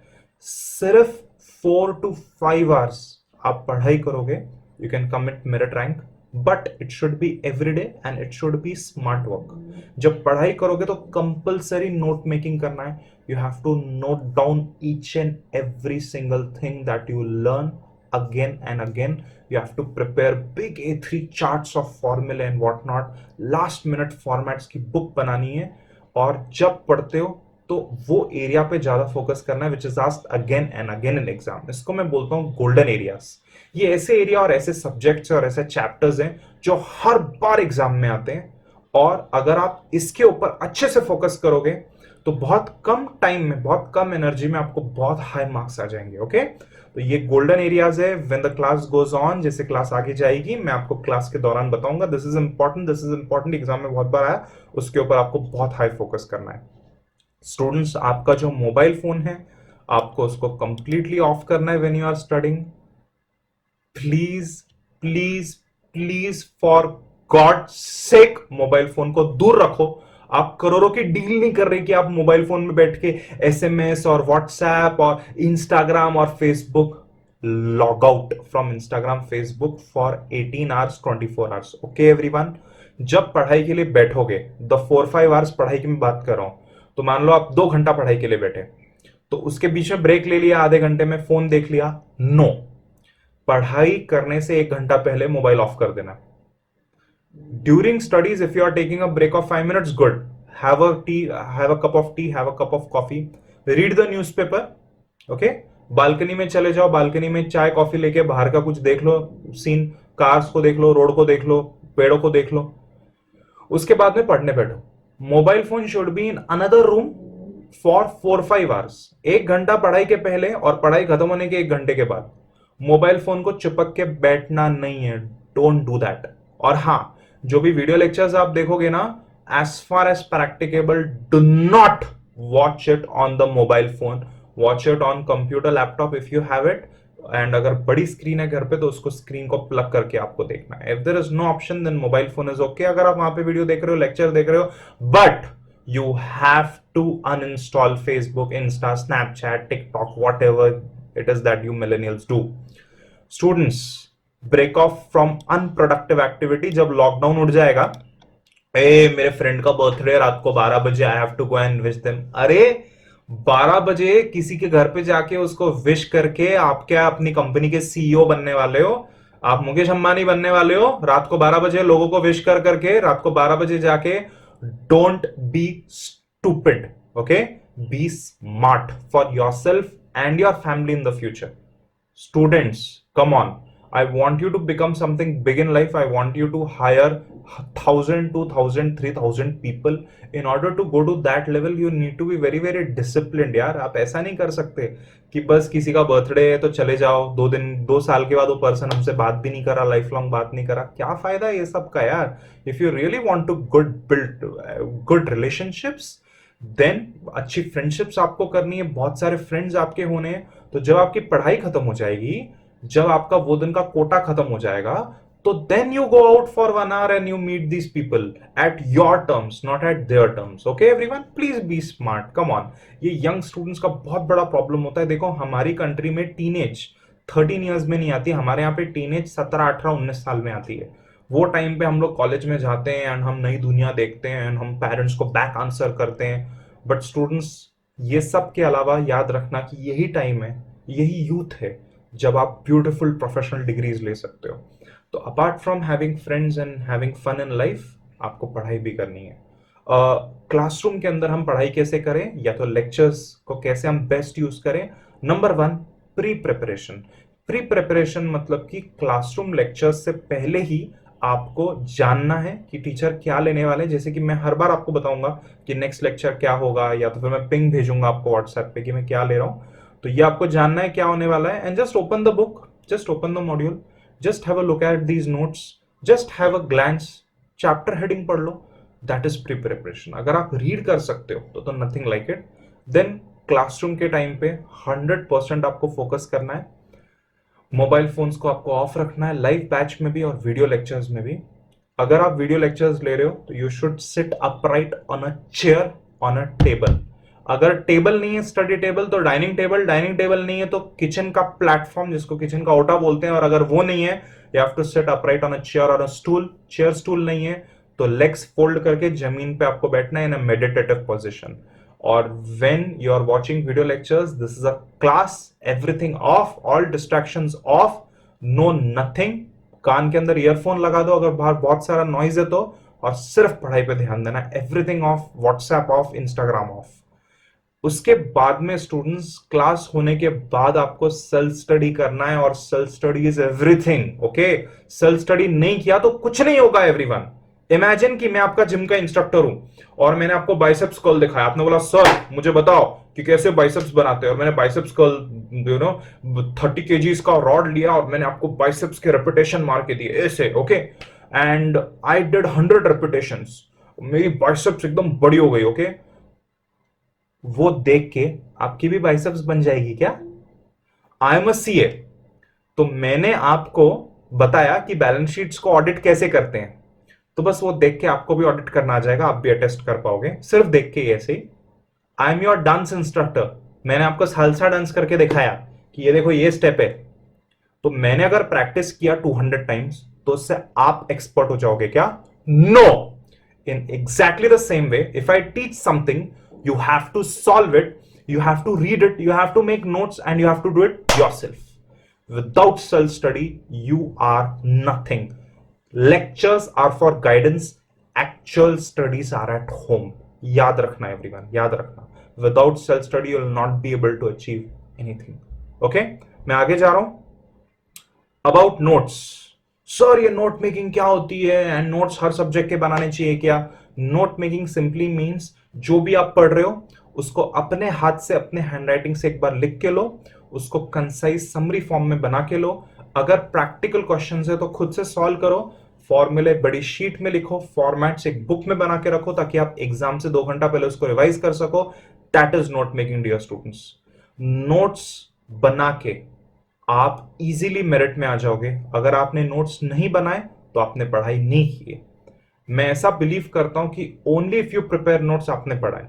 सिर्फ 4 to 5 आवर्स आप पढ़ाई करोगे, you can commit merit rank, but it should be every day and it should be smart work. जब पढ़ाई करोगे तो कंपल्सरी नोट मेकिंग करना है। You have to note down each and every single thing that you learn again and again. You have to prepare big A3 charts of फॉर्मूले and what not. Last minute formats की बुक बनानी है, और जब पढ़ते हो तो वो एरिया पे ज्यादा फोकस करना है, which is asked again and again in exam. इसको मैं बोलता हूँ गोल्डन एरियाज। ये ऐसे एरिया और ऐसे सब्जेक्ट्स और ऐसे चैप्टर्स हैं जो हर बार एग्जाम में आते हैं, और अगर आप इसके ऊपर अच्छे से फोकस करोगे तो बहुत कम टाइम में, बहुत कम एनर्जी में आपको बहुत हाई मार्क्स आ जाएंगे। ओके, तो ये गोल्डन एरियाज है। When the class goes on, जैसे क्लास आगे जाएगी मैं आपको क्लास के दौरान बताऊंगा। दिस इज इंपॉर्टेंट, एग्जाम में बहुत बार आया, उसके ऊपर आपको बहुत हाई फोकस करना है। स्टूडेंट्स, आपका जो मोबाइल फोन है, आपको उसको कंप्लीटली ऑफ करना है when you are studying. Please for God sake mobile phone को दूर रखो। आप करोड़ों की डील नहीं कर रहे कि आप मोबाइल फोन में बैठ के SMS और व्हाट्सएप और इंस्टाग्राम और Facebook. Log out from Instagram, Facebook for 18 hours, 24 hours. Okay everyone, जब पढ़ाई के लिए बैठोगे, द 4-5 आवर्स पढ़ाई की मैं बात कर रहा हूं, तो मान लो आप 2 घंटा पढ़ाई के लिए बैठे, तो उसके बीच में ब्रेक ले लिया, आधे घंटे में फोन देख लिया, नो। पढ़ाई करने से 1 घंटा पहले मोबाइल ऑफ कर देना। During studies if you are taking a break of 5 minutes, good, have a tea, have a cup of tea, have a cup of coffee, read the newspaper, okay. Balcony में चले जाओ, बालकनी में चाय कॉफी लेके बाहर का कुछ देख लो, सीन, कार्स को देख लो, रोड को देख लो, पेड़ों को देख लो, उसके बाद में पढ़ने बैठो। Mobile phone should be in another room for 4-5 hours. 1 घंटा पढ़ाई के पहले और पढ़ाई खत्म होने के 1 घंटे के बाद मोबाइल फोन को चिपक के बैठना नहीं है, डोंट डू दैट। और हाँ, जो भी वीडियो लेक्चर्स आप देखोगे ना, as far as practicable, do not watch it on the mobile phone, watch it on computer, laptop if you have it. And अगर बड़ी स्क्रीन है घर पे, तो उसको स्क्रीन को प्लग करके आपको देखना है। If there is no option, then mobile phone is okay, अगर आप वहां पे वीडियो देख रहे हो, लेक्चर देख रहे हो, but you have to uninstall Facebook, Insta, Snapchat, TikTok, whatever it is that you millennials do. Students, break off from unproductive activity, जब लॉकडाउन उठ जाएगा, ए मेरे फ्रेंड का बर्थडे रात को 12 बजे, I have to go and wish them. अरे 12 बजे किसी के घर पे जाके उसको विश करके आप क्या अपनी कंपनी के सीईओ बनने वाले हो? आप मुकेश अंबानी बनने वाले हो? रात को 12 बजे लोगों को विश कर करके, रात को 12 बजे जाके। Don't be stupid, okay, be smart for yourself and your family in the future. Students, come on. I want you to become something big in life. I want you to hire 1,000, 2,000, 3,000 people. In order to go to that level, you need to be very, very disciplined. यार, आप ऐसा नहीं कर सकते कि बस किसी का बर्थडे है तो चले जाओ, 2 दिन, 2 साल के बाद वो पर्सन हमसे बात भी नहीं करा, लाइफ लॉन्ग बात नहीं करा, क्या फायदा ये सब का यार? If you really want to build good relationships, then अच्छी फ्रेंडशिप्स आपको करनी है, बहुत सारे फ्रेंड्स आपके होने हैं। तो जब आपकी पढ़ाई खत्म हो जाएगी, जब आपका वो दिन का कोटा खत्म हो जाएगा, तो then you go out for 1 hour and you meet these people at your terms, not at their terms. Okay everyone, please be smart, come on. ये यंग स्टूडेंट्स का बहुत बड़ा प्रॉब्लम होता है। देखो, हमारी कंट्री में टीनेज 13 ईयर्स में नहीं आती, हमारे यहाँ पे टीनेज 17, 18, 19 साल में आती है। वो टाइम पे हम लोग कॉलेज में जाते हैं एंड हम नई दुनिया देखते हैं एंड हम पेरेंट्स को बैक आंसर करते हैं। बट स्टूडेंट्स, ये सब के अलावा याद रखना कि यही टाइम है, यही यूथ है जब आप ब्यूटीफुल प्रोफेशनल डिग्रीज ले सकते हो। तो apart from having friends and having fun in life, आपको पढ़ाई भी करनी है। क्लासरूम के अंदर हम पढ़ाई कैसे करें, या तो लेक्चर्स को कैसे हम बेस्ट यूज करें? Number 1, pre preparation. Pre preparation मतलब कि क्लासरूम लेक्चर्स से पहले ही आपको जानना है कि टीचर क्या लेने वाले हैं। जैसे कि मैं हर बार आपको बताऊंगा कि नेक्स्ट लेक्चर क्या होगा, या तो फिर मैं पिंग भेजूंगा आपको व्हाट्सएप पे कि मैं क्या ले रहा हूं। तो ये आपको जानना है क्या होने वाला है। And just open the book, just open the module, just have a look at these notes, just have a glance, chapter heading पढ़ लो। That is pre preparation. अगर आप रीड कर सकते हो तो nothing like it. Then classroom के टाइम पे 100% आपको फोकस करना है। मोबाइल फोन्स को आपको ऑफ रखना है, लाइव बैच में भी और वीडियो लेक्चर्स में भी। अगर आप वीडियो लेक्चर्स ले रहे हो तो you should seat upright on a chair, on a table. अगर टेबल नहीं है, स्टडी टेबल, तो डाइनिंग टेबल, डाइनिंग टेबल नहीं है तो किचन का प्लेटफॉर्म, जिसको किचन का ओटा बोलते हैं। और अगर वो नहीं है, you have to sit upright on a chair और अ स्टूल। चेयर स्टूल नहीं है तो लेग्स फोल्ड करके जमीन पे आपको बैठना है इन अ मेडिटेटिव पोजिशन। और when you are watching video lectures, this is a class, everything off, all distractions off, no nothing। कान के अंदर ईयरफोन लगा दो अगर बाहर बहुत सारा नॉइज है तो, और सिर्फ पढ़ाई पे ध्यान देना। Everything of, WhatsApp of, Instagram of. उसके बाद में स्टूडेंट्स, क्लास होने के बाद आपको सेल्फ स्टडी करना है, और self study is everything. Okay, self study नहीं किया तो कुछ नहीं होगा एवरीवन। इमेजिन कि मैं आपका जिम का इंस्ट्रक्टर हूं और मैंने आपको बाइसेप्स कर्ल दिखाया। आपने बोला सर मुझे बताओ कि कैसे बाइसेप्स बनाते हैं, और मैंने बाइसेप्स कर्ल 30 kgs का रॉड लिया और मैंने आपको बाइसेप्स के रेपिटेशन मार के दिए ऐसे। Okay, and I did 100 repetitions, मेरी बाइसेप्स एकदम बड़ी हो गई। ओके, वो देख के आपकी भी बाइसेप्स बन जाएगी क्या? आई एम अ सीए, तो मैंने आपको बताया कि बैलेंस शीट्स को ऑडिट कैसे करते हैं, तो बस वो देख के आपको भी ऑडिट करना आ जाएगा, आप भी अटेस्ट कर पाओगे सिर्फ देख के ऐसे ही। I am your dance instructor, मैंने आपको सालसा डांस करके दिखाया कि ये देखो ये स्टेप है, तो मैंने अगर प्रैक्टिस किया 200 टाइम्स तो उससे आप एक्सपर्ट हो जाओगे क्या? No. In exactly the same way, if I teach something, you have to solve it, you have to read it, you have to make notes, and you have to do it yourself. Without self study, you are nothing. Lectures are for guidance, actual studies are at home. याद रखना everyone, याद रखना. Without self study, you will not be able to achieve anything. Okay? मैं आगे जा रहा हूं. About notes. सर ये नोट मेकिंग क्या होती है एंड नोट्स हर सब्जेक्ट के बनाने चाहिए क्या? नोट मेकिंग सिंपली मींस जो भी आप पढ़ रहे हो उसको अपने हाथ से अपने हैंडराइटिंग से एक बार लिख के लो, उसको कंसाइज समरी फॉर्म में बना के लो. अगर प्रैक्टिकल क्वेश्चन है तो खुद से सॉल्व करो, फॉर्मूले बड़ी शीट में लिखो, फॉर्मेट्स एक बुक में बना के रखो ताकि आप एग्जाम से 2 घंटा पहले उसको रिवाइज कर सको. That is note making dear students. Notes बना के आप इजीली मेरिट में आ जाओगे. अगर आपने नोट्स नहीं बनाए तो आपने पढ़ाई नहीं की है. मैं ऐसा बिलीव करता हूं कि only if you prepare notes आपने पढ़ा है.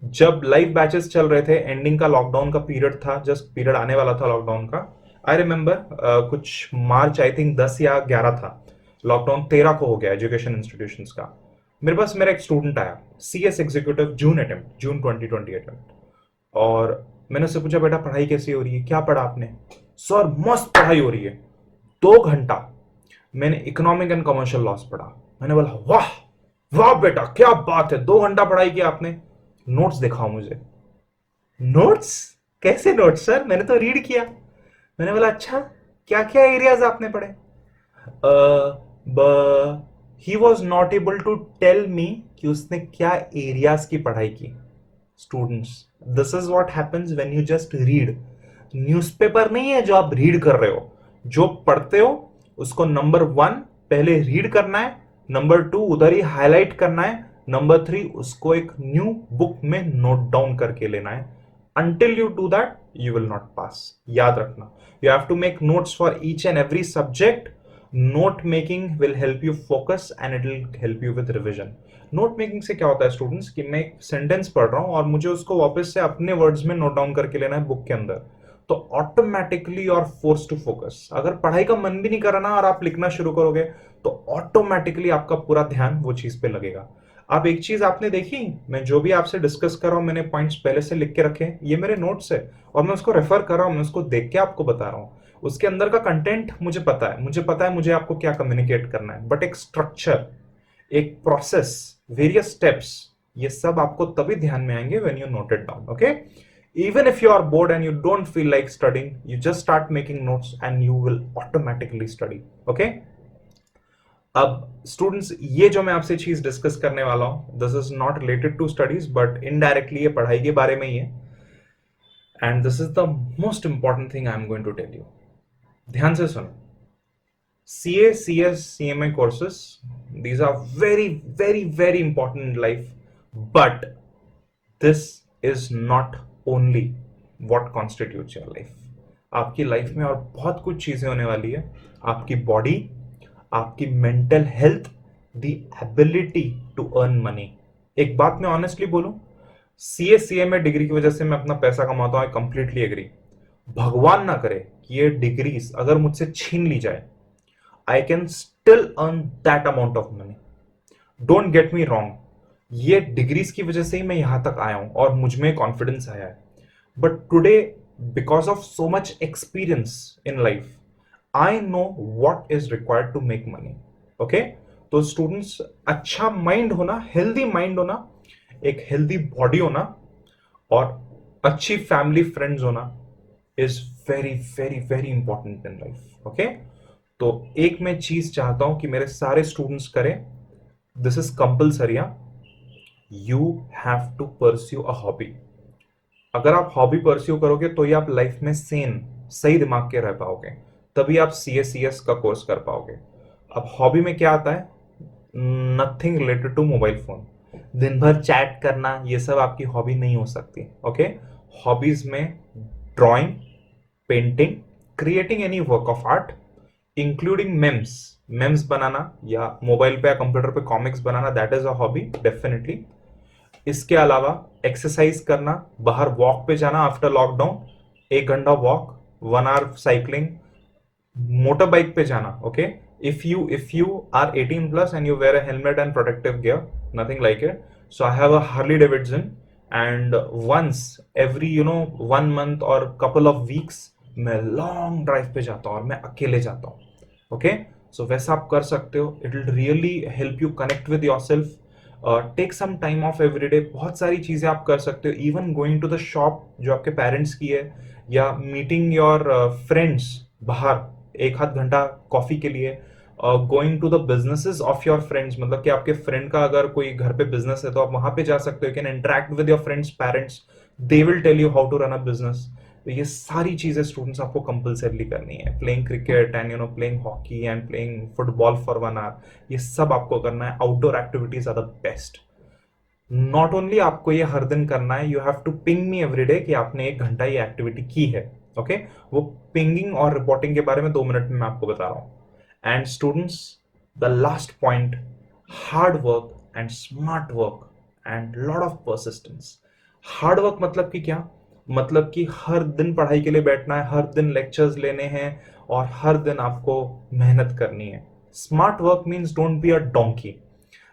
जब लाइव बैचेस चल रहे थे, एंडिंग का लॉकडाउन का पीरियड था, जस्ट पीरियड आने वाला था लॉकडाउन का. आई रिमेंबर कुछ मार्च आई थिंक 10 या 11 था, लॉकडाउन 13 को हो गया एजुकेशन इंस्टीट्यूशंस का. मेरे पास मेरा एक स्टूडेंट आया, CS एग्जीक्यूटिव, जून 2020 अटेम्प्ट. और मैंने उससे पूछा बेटा पढ़ाई कैसी हो रही है, क्या पढ़ा आपने? सर मस्त पढ़ाई हो रही है. 2 घंटा मैंने इकोनॉमिक एंड कमर्शियल लॉस पढ़ा. मैंने बोला वाह वाह बेटा क्या बात है, 2 घंटा पढ़ाई किया आपने, नोट्स दिखाओ मुझे. नोट्स? कैसे नोट्स सर, मैंने तो रीड किया. मैंने बोला अच्छा क्या क्या एरियाज आपने पढ़े? He was not able to tell me कि उसने क्या एरियाज की पढ़ाई की. Students, this is what happens when you just read. Newspaper नहीं है जो आप रीड कर रहे हो, जो पढ़ते हो उसको नंबर 1 पहले रीड करना है, नंबर 2 उधर ही हाईलाइट करना है, नंबर 3 उसको एक न्यू बुक में नोट डाउन करके लेना है. Until you do that, you will not pass. याद रखना. You have to make notes for each and every subject. Note making will help you focus and it will help you with revision. Note making से क्या होता है स्टूडेंट्स कि मैं एक सेंटेंस पढ़ रहा हूं और मुझे उसको वापस से अपने वर्ड्स में नोट डाउन करके लेना है बुक के अंदर, तो automatically you are force to focus. अगर पढ़ाई का मन भी नहीं करना और आप लिखना शुरू करोगे तो ऑटोमेटिकली आपका पूरा ध्यान वो चीज पे लगेगा. आप एक चीज आपने देखी, मैं जो भी आपसे डिस्कस कर रहा हूं मैंने पॉइंट्स पहले से लिख के रखे हैं, ये मेरे नोट्स है और मैं उसको रेफर कर रहा हूं, मैं उसको देख के आपको बता रहा हूं. उसके अंदर का कंटेंट मुझे पता है, मुझे आपको क्या कम्युनिकेट करना है, बट एक स्ट्रक्चर, एक प्रोसेस, वेरियस स्टेप्स, ये सब आपको तभी ध्यान में आएंगे when you note it down. Okay, even if you are bored and you don't feel like studying, you just start making notes and you will automatically study. Okay? अब स्टूडेंट्स, ये जो मैं आपसे चीज डिस्कस करने वाला हूं, this is not related to studies but indirectly ये पढ़ाई के बारे में ही है. And this is the most important thing I am going to tell you. ध्यान से सुनो. CA, CS, CMA courses, these are very, very, very important in life, but this is not only what constitutes your life. आपकी लाइफ में और बहुत कुछ चीजें होने वाली है. आपकी बॉडी, आपकी mental health, the ability to earn money. एक बात मैं ऑनेस्टली बोलूं, CA, CMA डिग्री की वजह से मैं अपना पैसा कमाता हूं, आई कंप्लीटली एग्री. भगवान ना करे कि ये डिग्रीज अगर मुझसे छीन ली जाए, I can still earn that amount of money. Don't get me wrong, ये डिग्रीज की वजह से ही मैं यहां तक आया हूं और मुझ में कॉन्फिडेंस आया है. But today because of so much experience in life, I know what is required to make money. Okay, तो स्टूडेंट्स, अच्छा माइंड होना, हेल्दी माइंड होना, एक हेल्दी बॉडी होना और अच्छी फैमिली फ्रेंड्स होना is very very very important in life. Okay, तो एक मैं चीज चाहता हूं कि मेरे सारे स्टूडेंट्स करें. This is compulsory. You have to pursue a hobby. अगर आप हॉबी परस्यू करोगे तो ही आप लाइफ में सही दिमाग के रह पाओगे, तभी आप CS का कोर्स कर पाओगे. अब हॉबी में क्या आता है? Nothing related to mobile phone. दिन भर चैट करना, ये सब आपकी हॉबी नहीं हो सकती. ओके, हॉबीज में drawing, painting, creating any work of art, including memes बनाना या मोबाइल पे या कंप्यूटर पे कॉमिक्स बनाना, that is a hobby definitely. इसके अलावा एक्सरसाइज करना, बाहर वॉक पे जाना आफ्टर लॉकडाउन, 1 घंटा walk, 1 hour cycling, motor bike पे जाना. Okay, if you are 18 plus and you wear a helmet and protective gear, nothing like it. So I have a Harley Davidson, and once every 1 month और couple of weeks मैं लॉन्ग ड्राइव पे जाता हूँ और मैं अकेले जाता हूँ. ओके, सो वैसा आप कर सकते हो. It will really help you connect with yourself. Take some time off every day. बहुत सारी चीजें आप कर सकते हो. Even going to the shop जो आपके पेरेंट्स की है, या मीटिंग योर फ्रेंड्स बाहर एक आध घंटा कॉफी के लिए. Going to the businesses of your friends, मतलब कि आपके फ्रेंड का अगर कोई घर पे बिजनेस है तो आप वहां पे जा सकते हो. You can interact with your friends parents. They will tell you how to run a business. तो ये सारी चीजें स्टूडेंट्स आपको कंपल्सरीली करनी है. Playing cricket and playing hockey and playing football for 1 hour, ये सब आपको करना है. Outdoor activities are the best. Not only आपको ये हर दिन करना है, you have to ping me every day कि आपने 1 घंटा ये एक्टिविटी की है. ओके, वो पिंगिंग और रिपोर्टिंग के बारे में 2 मिनट में मैं आपको बता रहा हूं. And students, the last point, hard work and smart work and lot of persistence. Hard work मतलब कि क्या? मतलब कि हर दिन पढ़ाई के लिए बैठना है, हर दिन लेक्चर्स लेने हैं और हर दिन आपको मेहनत करनी है. Smart work means don't be a donkey.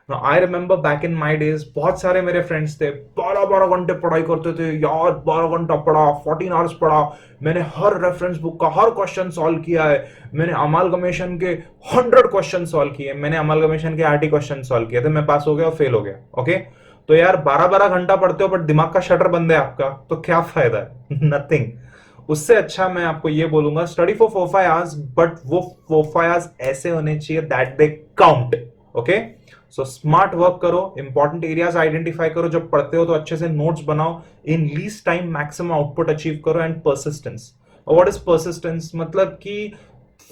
I remember back in my days, बहुत सारे मेरे फ्रेंड्स थे 12-12 घंटे पढ़ाई करते थे यार. 12 घंटा पढ़ा, 14 आवर्स पढ़ा. मैंने हर रेफरेंस बुक का हर क्वेश्चन सॉल्व किया है. मैंने अमालगमेशन के 100 क्वेश्चन सॉल्व किए. मैंने अमालगमेशन के 80 क्वेश्चन सॉल्व किए थे. मैं पास हो गया और फेल हो गया. ओके, तो यार 12-12 घंटा पढ़ते हो बट दिमाग का शटर बंद है आपका, तो क्या फायदा है? नथिंग. उससे अच्छा मैं आपको ये बोलूंगा, स्टडी फॉर 4-5 आवर्स, बट वो 4-5 आवर्स ऐसे होने चाहिए that they count. Okay, so smart work करो, इंपॉर्टेंट एरियाज आइडेंटिफाई करो. जब पढ़ते हो तो अच्छे से नोट्स बनाओ. In least time maximum output achieve करो. And persistence. और व्हाट इज परसिस्टेंस? मतलब कि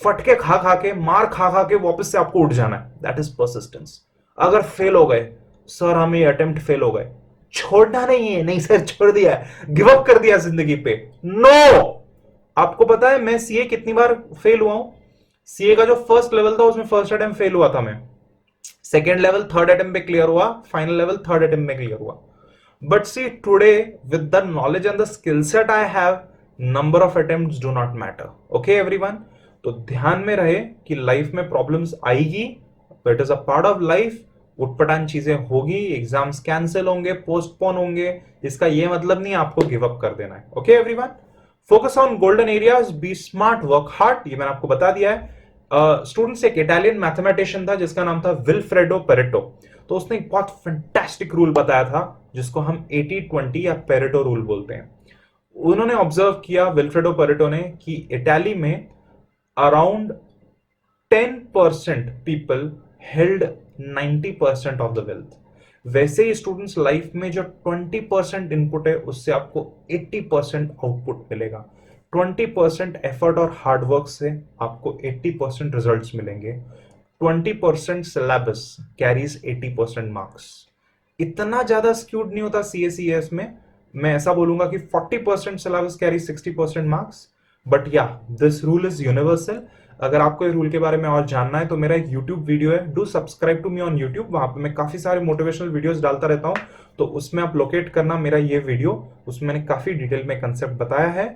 फटके खा खा के, मार खा खा के वापस से आपको उठ जाना है. That is persistence. अगर फेल हो गए, सर हम ये अटेम्प्ट फेल हो गए, छोड़ना नहीं है. नहीं सर छोड़ दिया, गिव अप कर दिया जिंदगी पे. नो, आपको पता है मैं सीए कितनी बार फेल हुआ हूं? सीए का जो फर्स्ट लेवल था उसमें फर्स्ट अटेम्प्ट फेल हुआ था मैं. सेकेंड लेवल थर्ड अटेम्प्ट में क्लियर हुआ. फाइनल लेवल थर्ड अटेम्प्ट में क्लियर हुआ. But see today with the knowledge and the skill set I have, number of attempts do not matter. Okay everyone, तो ध्यान में रहे कि लाइफ में प्रॉब्लम्स आएगी, it is a part of life. उटपटांग चीजें होगी, एग्जाम्स कैंसिल होंगे, पोस्टपोन होंगे. इसका ये मतलब नहीं आपको गिव अप कर देना है. Okay everyone, focus on golden areas, be smart, work hard. ये मैंने आपको बता दिया है. स्टूडेंट्स, एक इटालियन मैथमेटिशियन था जिसका नाम था विल्फ्रेडो पेरेटो. तो उसने एक बहुत फैंटास्टिक रूल बताया था जिसको हम 80-20 या पेरेटो रूल बोलते हैं. उन्होंने ऑब्जर्व किया, विल्फ्रेडो पेरेटो ने, कि इटाली में around 10% people held 90% of the wealth. वैसे ही स्टूडेंट्स, लाइफ में जो 20% इनपुट है उससे आपको 80% आउटपुट मिलेगा. 20% एफर्ट और हार्डवर्क से आपको 80% रिजल्ट्स मिलेंगे. 20% सिलेबस कैरीज 80% मार्क्स. इतना ज्यादा स्क्यूड नहीं होता सीएसीएस में. मैं ऐसा बोलूंगा कि 40% सिलेबस कैरी 60% मार्क्स. बट या, दिस रूल इज यूनिवर्सल. अगर आपको इस रूल के बारे में और जानना है तो मेरा एक YouTube वीडियो है, do subscribe to me on YouTube. वहां पे मैं काफी सारे मोटिवेशनल वीडियोस डालता रहता हूं, तो उसमें आप लोकेट करना मेरा ये वीडियो. उसमें मैंने काफी डिटेल में कंसेप्ट बताया है.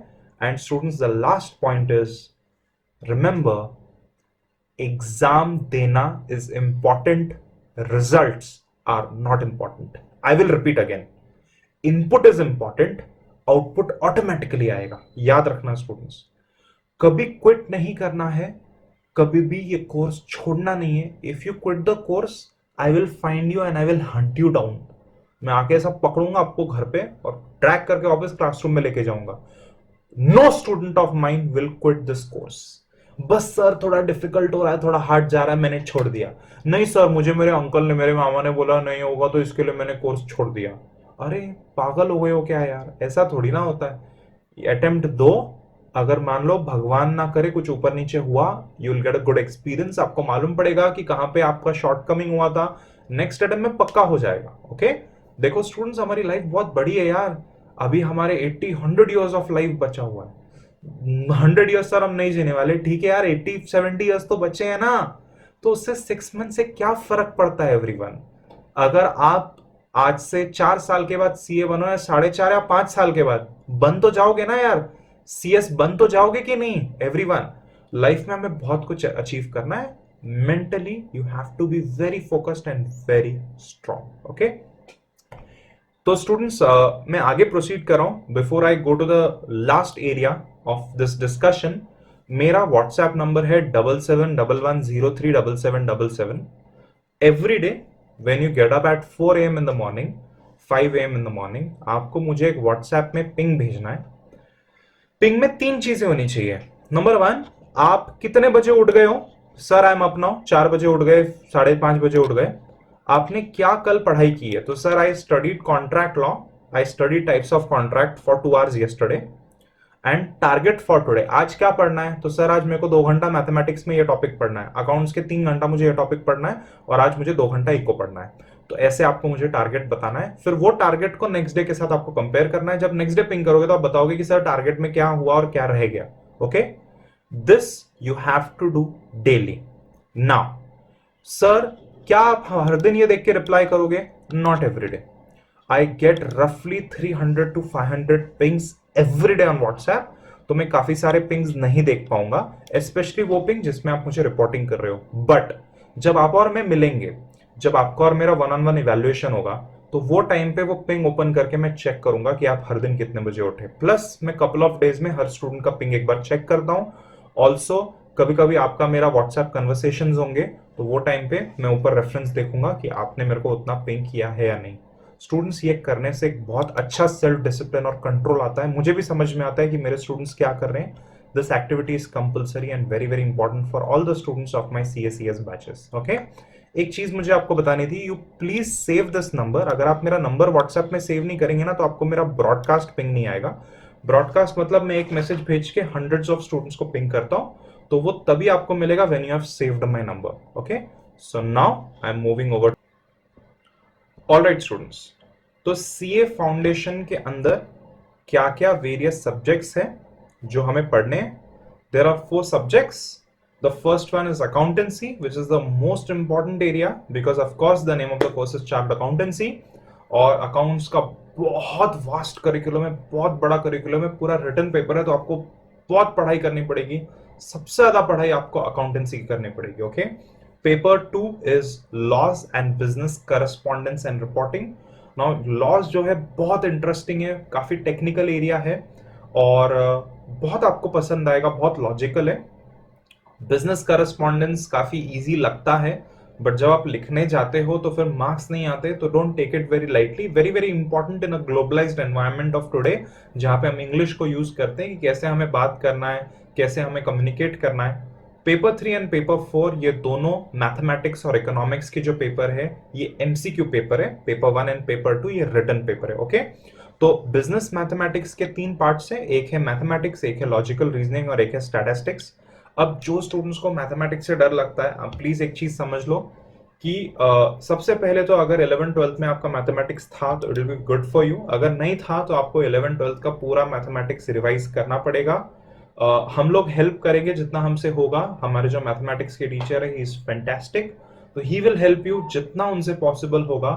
And students, the last point is, remember, exam देना is important, results are not important. I will repeat again, input is important, output automatically आएगा. याद रखना स्टूडेंट्स, कभी क्विट नहीं करना है, कभी भी ये कोर्स छोड़ना नहीं है. If you quit the course, I will find you and I will Hunt you down. मैं आके सब पकड़ूंगा आपको घर पे और ट्रैक करके वापस क्लासरूम में लेके जाऊंगा. No student of mind will quit this course. बस सर थोड़ा डिफिकल्ट हो रहा है, थोड़ा हार्ड जा रहा है, मैंने छोड़ दिया. नहीं सर, मुझे मेरे अंकल ने, मेरे मामा ने बोला नहीं होगा तो इसके लिए मैंने कोर्स छोड़ दिया. अरे पागल हो गए हो क्या यार? ऐसा थोड़ी ना होता है. अटेम्प्ट दो, अगर मान लो भगवान ना करे कुछ ऊपर नीचे हुआ, you will get a good experience. आपको मालूम पड़ेगा कि कहां पे आपका शॉर्टकमिंग हुआ था. नेक्स्ट अटेम्प्ट में पक्का हो जाएगा. ओके, देखो स्टूडेंट्स, हमारी लाइफ बहुत बड़ी है यार. अभी हमारे 80-100 ईयर्स ऑफ लाइफ बचा हुआ है. 100 ईयर्स सर हम नहीं जीने वाले, ठीक है यार, 80-70 ईयर्स तो बचे हैं ना. तो उससे 6 मंथ से क्या फर्क पड़ता है एवरीवन? अगर आप आज से 4 साल के बाद सीए बनो, या 4.5 या 5 साल के बाद बन तो जाओगे ना यार. सीएस बन तो जाओगे कि नहीं एवरीवन? लाइफ में हमें बहुत कुछ अचीव करना है. mentally you have to be very focused and very strong. Okay, तो स्टूडेंट्स मैं आगे प्रोसीड कर रहा हूं. Before I go to the last area of this discussion, मेरा व्हाट्सएप नंबर है 7711037777. Every day when you get up at 4 AM in the morning, 5 AM in the morning, आपको मुझे एक व्हाट्सएप में पिंग भेजना है. पिंग में 3 चीजें होनी चाहिए. नंबर 1, आप कितने बजे उठ गए हो. Sir I am up now, 4 बजे उठ गए, 5:30 बजे उठ गए. आपने क्या कल पढ़ाई की है. तो sir I studied contract law, I study types of contract for 2 hours yesterday and target for today. आज क्या पढ़ना है. तो सर आज मेरे को 2 घंटा मैथमेटिक्स में ये टॉपिक पढ़ना है, अकाउंट्स के 3 घंटा मुझे ये टॉपिक पढ़ना है, और आज मुझे 2 घंटा इको पढ़ना है. तो ऐसे आपको मुझे टारगेट बताना है. फिर वो टारगेट को नेक्स्ट डे के साथ आपको कंपेयर करना है. जब नेक्स्ट डे पिंग करोगे तो आप बताओगे कि सर टारगेट में क्या हुआ और क्या रह गया. Okay, this you have to do daily. Now sir, क्या आप हर दिन ये देख के रिप्लाई करोगे. Not every day. I get रफली 300 to 500 pings every day on WhatsApp. तो मैं काफी सारे पिंग्स नहीं देख पाऊंगा, स्पेशली वो पिंग जिसमें आप मुझे रिपोर्टिंग कर रहे हो. बट जब आप और मैं मिलेंगे, जब आपका और मेरा 1-on-1 इवैल्यूएशन होगा, तो वो टाइम पे वो पिंग ओपन करके मैं चेक करूंगा कि आप हर दिन कितने बजे उठे. प्लस मैं कपल ऑफ डेज में हर स्टूडेंट का पिंग एक बार चेक करता हूं. ऑल्सो कभी कभी आपका मेरा व्हाट्सएप कन्वर्सेशन होंगे, तो वो टाइम पे मैं ऊपर रेफरेंस देखूंगा कि आपने मेरे को उतना पिंग किया है या नहीं. स्टूडेंट्स, ये करने से एक बहुत अच्छा सेल्फ डिसिप्लिन और कंट्रोल आता है. मुझे भी समझ में आता है कि मेरे स्टूडेंट्स क्या कर रहे हैं. This activity is compulsory and very very important for all the students of my CSES batches. Okay, एक चीज मुझे आपको बतानी थी. You please save this number. अगर आप मेरा नंबर व्हाट्सएप में सेव नहीं करेंगे ना, तो आपको मेरा ब्रॉडकास्ट पिंग नहीं आएगा. ब्रॉडकास्ट मतलब मैं एक मैसेज भेज के हंड्रेड्स ऑफ स्टूडेंट्स को पिंग करता हूं, तो वो तभी आपको मिलेगा when you have saved my number. Okay, so now I am moving over. Alright students, तो सीए फाउंडेशन के अंदर क्या क्या वेरियस सब्जेक्ट्स हैं जो हमें पढ़ने हैं. There are 4 subjects. The first one is accountancy, which is the most important area because of course the name of the course is chartered accountancy. और अकाउंट्स का बहुत वास्ट करिकुलम है, बहुत बड़ा करिकुलम है, पूरा रिटन पेपर है, तो आपको बहुत पढ़ाई करनी पड़ेगी. सबसे ज्यादा पढ़ाई आपको अकाउंटेंसी की करनी पड़ेगी. Okay, paper 2 is laws and business correspondence and reporting. Now laws जो है बहुत इंटरेस्टिंग है, काफी टेक्निकल एरिया है और बहुत आपको पसंद आएगा, बहुत लॉजिकल है. बिजनेस करस्पॉन्डेंस काफी इजी लगता है, बट जब आप लिखने जाते हो तो फिर मार्क्स नहीं आते. तो don't take it very lightly. Very very important in a globalised environment of today, जहां पे हम इंग्लिश को यूज करते हैं कि कैसे हमें बात करना है, कैसे हमें कम्युनिकेट करना है. पेपर 3 एंड पेपर 4 ये दोनों मैथमेटिक्स और इकोनॉमिक्स के जो पेपर है, ये MCQ पेपर है. पेपर 1 एंड पेपर 2 ये रिटन पेपर है. ओके, तो बिजनेस मैथमेटिक्स के 3 पार्ट्स है. एक है मैथमेटिक्स, एक है लॉजिकल रीजनिंग और एक है स्टैटिस्टिक्स. अब जो स्टूडेंट्स को मैथमेटिक्स से डर लगता है, आप प्लीज एक चीज समझ लो कि सबसे पहले तो अगर 11th-12th में आपका मैथमेटिक्स था तो it will be good for you. अगर नहीं था तो आपको 11th-12th का पूरा मैथमेटिक्स रिवाइज करना पड़ेगा. हम लोग हेल्प करेंगे जितना हमसे होगा. हमारे जो मैथमेटिक्स के टीचर है, ही इज फैंटास्टिक, तो ही विल हेल्प यू जितना उनसे पॉसिबल होगा.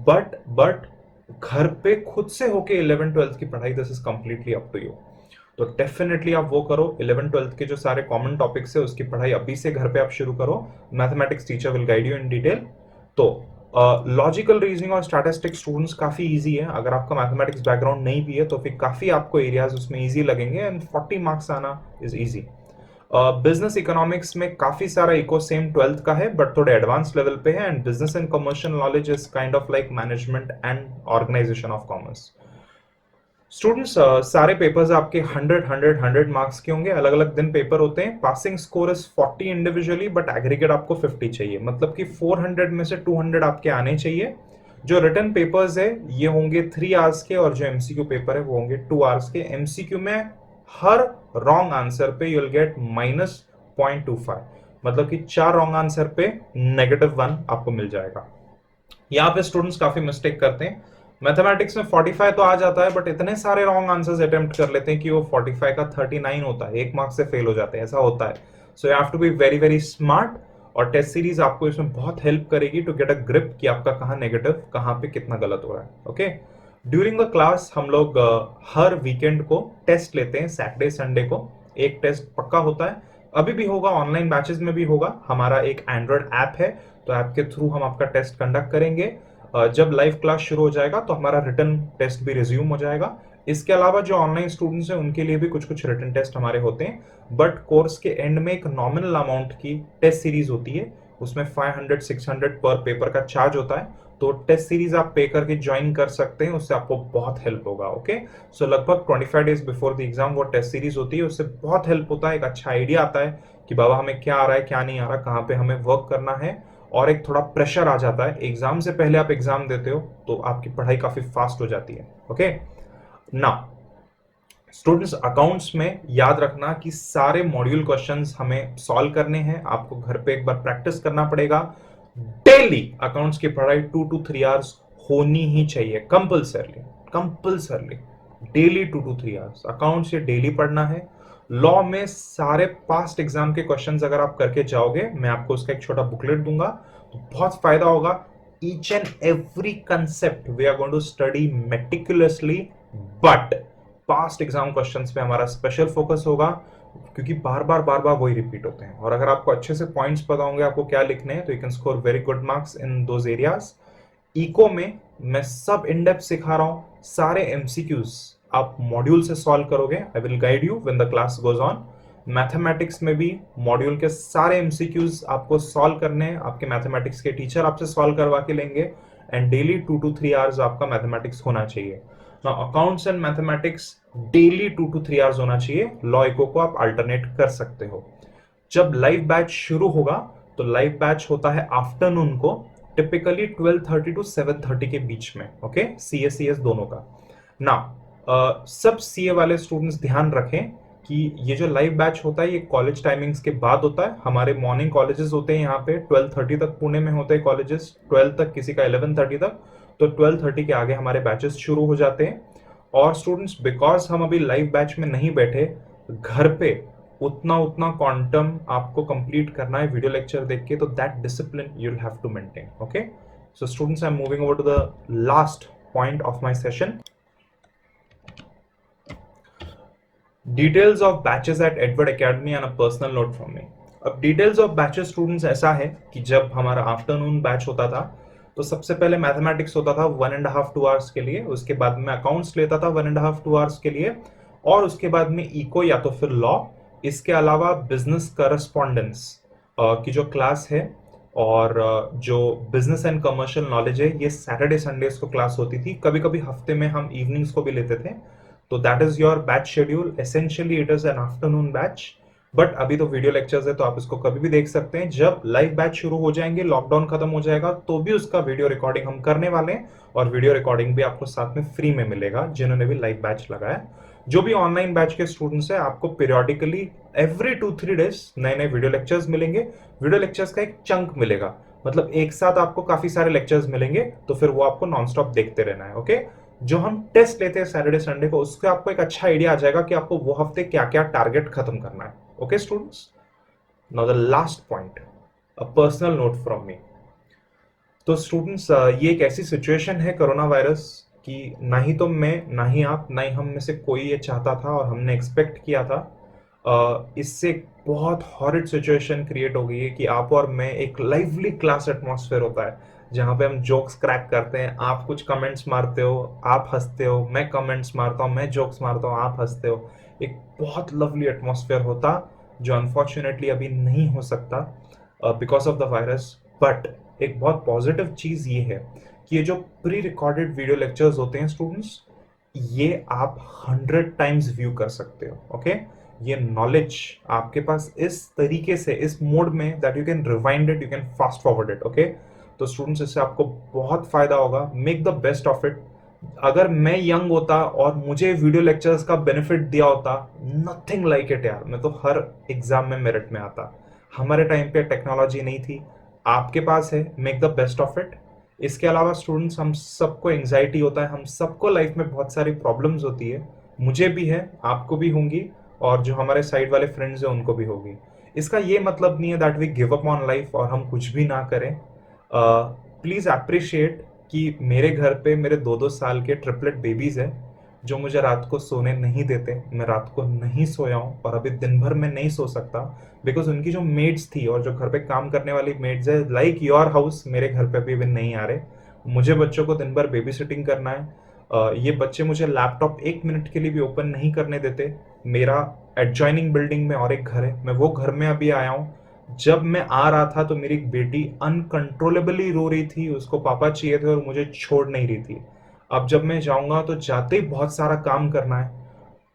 बट घर पे खुद से होके 11th-12th की पढ़ाई, this is completely up to you. तो डेफिनेटली आप वो करो. 11th-12th के जो सारे कॉमन टॉपिक्स है उसकी पढ़ाई अभी से घर पे आप शुरू करो. Mathematics teacher will guide you in detail. तो लॉजिकल रीजनिंग और स्टैटिस्टिक्स स्टूडेंट्स काफी इजी है. अगर आपका मैथमेटिक्स बैकग्राउंड नहीं भी है तो फिर काफी आपको एरियाज उसमें इजी लगेंगे एंड 40 मार्क्स आना इज इजी. बिजनेस इकोनॉमिक्स में काफी सारा इको सेम 12th का है, बट थोड़े एडवांस लेवल पे है. And business and commercial knowledge is kind of like management and organisation of commerce. Students, सारे पेपर्स आपके 100 मार्क्स के होंगे. अलग अलग दिन पेपर होते हैं. Passing score is 40 individually, but aggregate आपको 50 चाहिए. मतलब कि 400 में से 200 आपके आने चाहिए. जो रिटन पेपर्स है ये होंगे 3 आवर्स के, और जो MCQ पेपर है वो होंगे 2 आवर्स के. MCQ में हर रॉन्ग आंसर पे यू विल गेट -0.25, मतलब कि 4 रॉन्ग आंसर पे -1 आपको मिल जाएगा. यहाँ पे स्टूडेंट्स काफी मिस्टेक करते हैं. मैथमेटिक्स में 45 तो आ जाता है, बट इतने सारे रॉन्ग आंसर्स अटेम्प्ट कर लेते हैं कि वो 45 का 39 होता है, 1 मार्क से फेल हो जाते हैं. ऐसा होता है. So you have to be very very smart, और टेस्ट सीरीज आपको इसमें बहुत हेल्प करेगी टू गेट अ ग्रिप कि आपका कहाँ नेगेटिव, कहाँ पे कितना गलत हो रहा है. ओके, ड्यूरिंग द क्लास हम लोग हर वीकेंड को टेस्ट लेते हैं. सैटरडे संडे को एक टेस्ट पक्का होता है. अभी भी होगा, ऑनलाइन बैचेस में भी होगा। हमारा एक एंड्रॉयड ऐप है, तो ऐप के थ्रू हम आपका टेस्ट कंडक्ट करेंगे। जब लाइव क्लास शुरू हो जाएगा तो हमारा रिटन टेस्ट भी रिज्यूम हो जाएगा। इसके अलावा जो ऑनलाइन स्टूडेंट्स हैं उनके लिए भी कुछ कुछ रिटन टेस्ट हमारे होते हैं, बट कोर्स के एंड में एक नॉमिनल अमाउंट की टेस्ट सीरीज होती है, उसमें 500-600 पर पेपर का चार्ज होता है। तो टेस्ट सीरीज आप पे करके ज्वाइन कर सकते हैं, उससे आपको बहुत हेल्प होगा। ओके, सो लगभग 25 डेज बिफोर द एग्जाम वो टेस्ट सीरीज होती है, उससे बहुत हेल्प होता है, एक अच्छा आइडिया आता है कि बाबा हमें क्या आ रहा है क्या नहीं आ रहा, कहाँ पे हमें वर्क करना है, और एक थोड़ा प्रेशर आ जाता है। एग्जाम से पहले आप एग्जाम देते हो तो आपकी पढ़ाई काफी फास्ट हो जाती है। ओके, ना स्टूडेंट्स, अकाउंट्स में याद रखना कि सारे मॉड्यूल क्वेश्चंस हमें सॉल्व करने हैं। आपको घर पे एक बार प्रैक्टिस करना पड़ेगा। डेली अकाउंट्स की पढ़ाई 2 to 3 आवर्स होनी ही चाहिए, compulsorily. Compulsorily daily 2 to 3 hours accounts ये डेली पढ़ना है। लॉ में सारे पास्ट एग्जाम के क्वेश्चंस अगर आप करके जाओगे, मैं आपको उसका एक छोटा बुकलेट दूंगा, तो बहुत फायदा होगा। Each and every concept we are going to study meticulously, but past exam questions पे हमारा स्पेशल फोकस होगा, क्योंकि बार बार वही रिपीट होते हैं। और अगर आपको अच्छे से पॉइंट्स पता होंगे आपको क्या लिखने हैं, तो you can score very good marks in those areas. Eco में मैं सब इन डेप्थ सिखा रहा हूं, सारे एमसीक्यूज आप मॉड्यूल से सॉल्व करोगे। I will guide you when the class goes on. Mathematics में भी मॉड्यूल के सारे एमसीक्यूज आपको सॉल्व करने हैं, आपके मैथमेटिक्स के टीचर आपसे सॉल्व करवा के लेंगे, एंड डेली 2 to 3 आवर्स आपका मैथमेटिक्स होना चाहिए। Accounts and mathematics daily 2 to 3 hours होना चाहिए। लॉ इको को आप अल्टरनेट कर सकते हो। जब लाइव बैच शुरू होगा, तो लाइव बैच होता है आफ्टरनून को, टिपिकली 12:30 to 7:30 के बीच में। ओके, सीएस दोनों का ना। सब सीए वाले स्टूडेंट्स ध्यान रखें कि ये जो लाइव बैच होता है ये कॉलेज टाइमिंग्स के बाद होता है। हमारे मॉर्निंग कॉलेजेस होते हैं यहाँ पे 12:30 तक, पुणे में होते हैं कॉलेजेस 12 तक, किसी का 11:30 तक। तो 12:30 के आगे हमारे बैचेस शुरू हो जाते हैं। और स्टूडेंट्स, बिकॉज हम अभी लाइव बैच में नहीं बैठे, घर पे उतना उतना क्वांटम आपको कंप्लीट करना है वीडियो लेक्चर देख के, तो that discipline you will have to maintain. Okay, so students, I am moving over to the last point of my session. Details of batches at Edward Academy and a personal note from me. अब डिटेल्स ऑफ बैचेस स्टूडेंट्स ऐसा है कि जब हमारा आफ्टरनून बैच होता था, तो सबसे पहले मैथमेटिक्स होता था 1.5-2 आवर्स के लिए, उसके बाद में अकाउंट्स लेता था 1.5-2 आवर्स के लिए, और उसके बाद में इको या तो फिर लॉ। इसके अलावा बिजनेस करस्पॉन्डेंस की जो क्लास है, और जो बिजनेस एंड कमर्शियल नॉलेज है, ये सैटरडे संडेज को क्लास होती थी। कभी कभी हफ्ते में हम इवनिंग्स को भी लेते थे। तो that is your batch schedule. Essentially it is an afternoon batch, but अभी तो वीडियो लेक्चर्स है, तो आप इसको कभी भी देख सकते हैं। जब लाइव बैच शुरू हो जाएंगे, लॉकडाउन खत्म हो जाएगा, तो भी उसका वीडियो रिकॉर्डिंग हम करने वाले हैं, और वीडियो रिकॉर्डिंग भी आपको साथ में फ्री में मिलेगा जिन्होंने भी लाइव बैच लगाया। जो भी ऑनलाइन बैच के स्टूडेंट्स हैं, आपको पीरियोडिकली एवरी 2-3 डेज नए नए वीडियो लेक्चर्स मिलेंगे। वीडियो लेक्चर्स का एक चंक मिलेगा, मतलब एक साथ आपको काफी सारे लेक्चर्स मिलेंगे, तो फिर वो आपको नॉनस्टॉप देखते रहना है। ओके, जो हम टेस्ट लेते हैं सैटरडे संडे को, उससे आपको एक अच्छा आइडिया आ जाएगा कि आपको वो हफ्ते क्या क्या टारगेट खत्म करना है। Okay students, now the last point, a personal note from मी। तो स्टूडेंट्स, ये एक ऐसी सिचुएशन है कोरोना वायरस की, ना ही तो मैं, ना ही आप, ना ही हम में से कोई ये चाहता था और हमने एक्सपेक्ट किया था। इससे एक बहुत हॉरिड सिचुएशन क्रिएट हो गई है कि आप और मैं, एक लाइवली क्लास एटमॉस्फेयर होता है जहाँ पे हम जोक्स क्रैक करते हैं। आप कुछ कमेंट्स मारते हो, आप हंसते हो, मैं कमेंट्स मारता हूँ, मैं जोक्स मारता हूँ, आप हंसते हो। एक बहुत लवली एटमॉस्फेयर होता, जो अनफॉर्चुनेटली अभी नहीं हो सकता because of the virus. But एक बहुत पॉजिटिव चीज ये है कि ये जो प्री रिकॉर्डेड वीडियो लेक्चर्स होते हैं स्टूडेंट्स, ये आप 100 टाइम्स व्यू कर सकते हो। ओके, ये नॉलेज आपके पास इस तरीके से, इस मोड में, that you can rewind it, you can fast forward it. Okay, तो स्टूडेंट्स, इससे आपको बहुत फायदा होगा। Make the best of it. अगर मैं यंग होता और मुझे वीडियो लेक्चर्स का बेनिफिट दिया होता, नथिंग लाइक इट यार, मैं तो हर एग्जाम में मेरिट में आता। हमारे टाइम पे टेक्नोलॉजी नहीं थी, आपके पास है, make the best of it. इसके अलावा स्टूडेंट्स, हम सबको एंजाइटी होता है, हम सबको लाइफ में बहुत सारी प्रॉब्लम्स होती है। मुझे भी है, आपको भी होंगी, और जो हमारे साइड वाले फ्रेंड्स हैं उनको भी होगी। इसका ये मतलब नहीं है that we give up on life और हम कुछ भी ना करें। प्लीज अप्रिशिएट कि मेरे घर पे मेरे 2-2 साल के ट्रिपलेट बेबीज हैं, जो मुझे रात को सोने नहीं देते। मैं रात को नहीं सोया हूँ और अभी दिन भर मैं नहीं सो सकता बिकॉज उनकी जो मेड्स थी और जो घर पे काम करने वाली मेड्स है लाइक योर हाउस मेरे घर पे भी नहीं आ रहे। मुझे बच्चों को दिन भर बेबी सिटिंग करना है। ये बच्चे मुझे लैपटॉप 1 मिनट के लिए भी ओपन नहीं करने देते। मेरा एडजॉइनिंग बिल्डिंग में और एक घर है, मैं वो घर में अभी आया हूँ। जब मैं आ रहा था तो मेरी बेटी अनकंट्रोलेबली रो रही थी, उसको पापा चाहिए थे और मुझे छोड़ नहीं रही थी। अब जब मैं जाऊंगा तो जाते ही बहुत सारा काम करना है।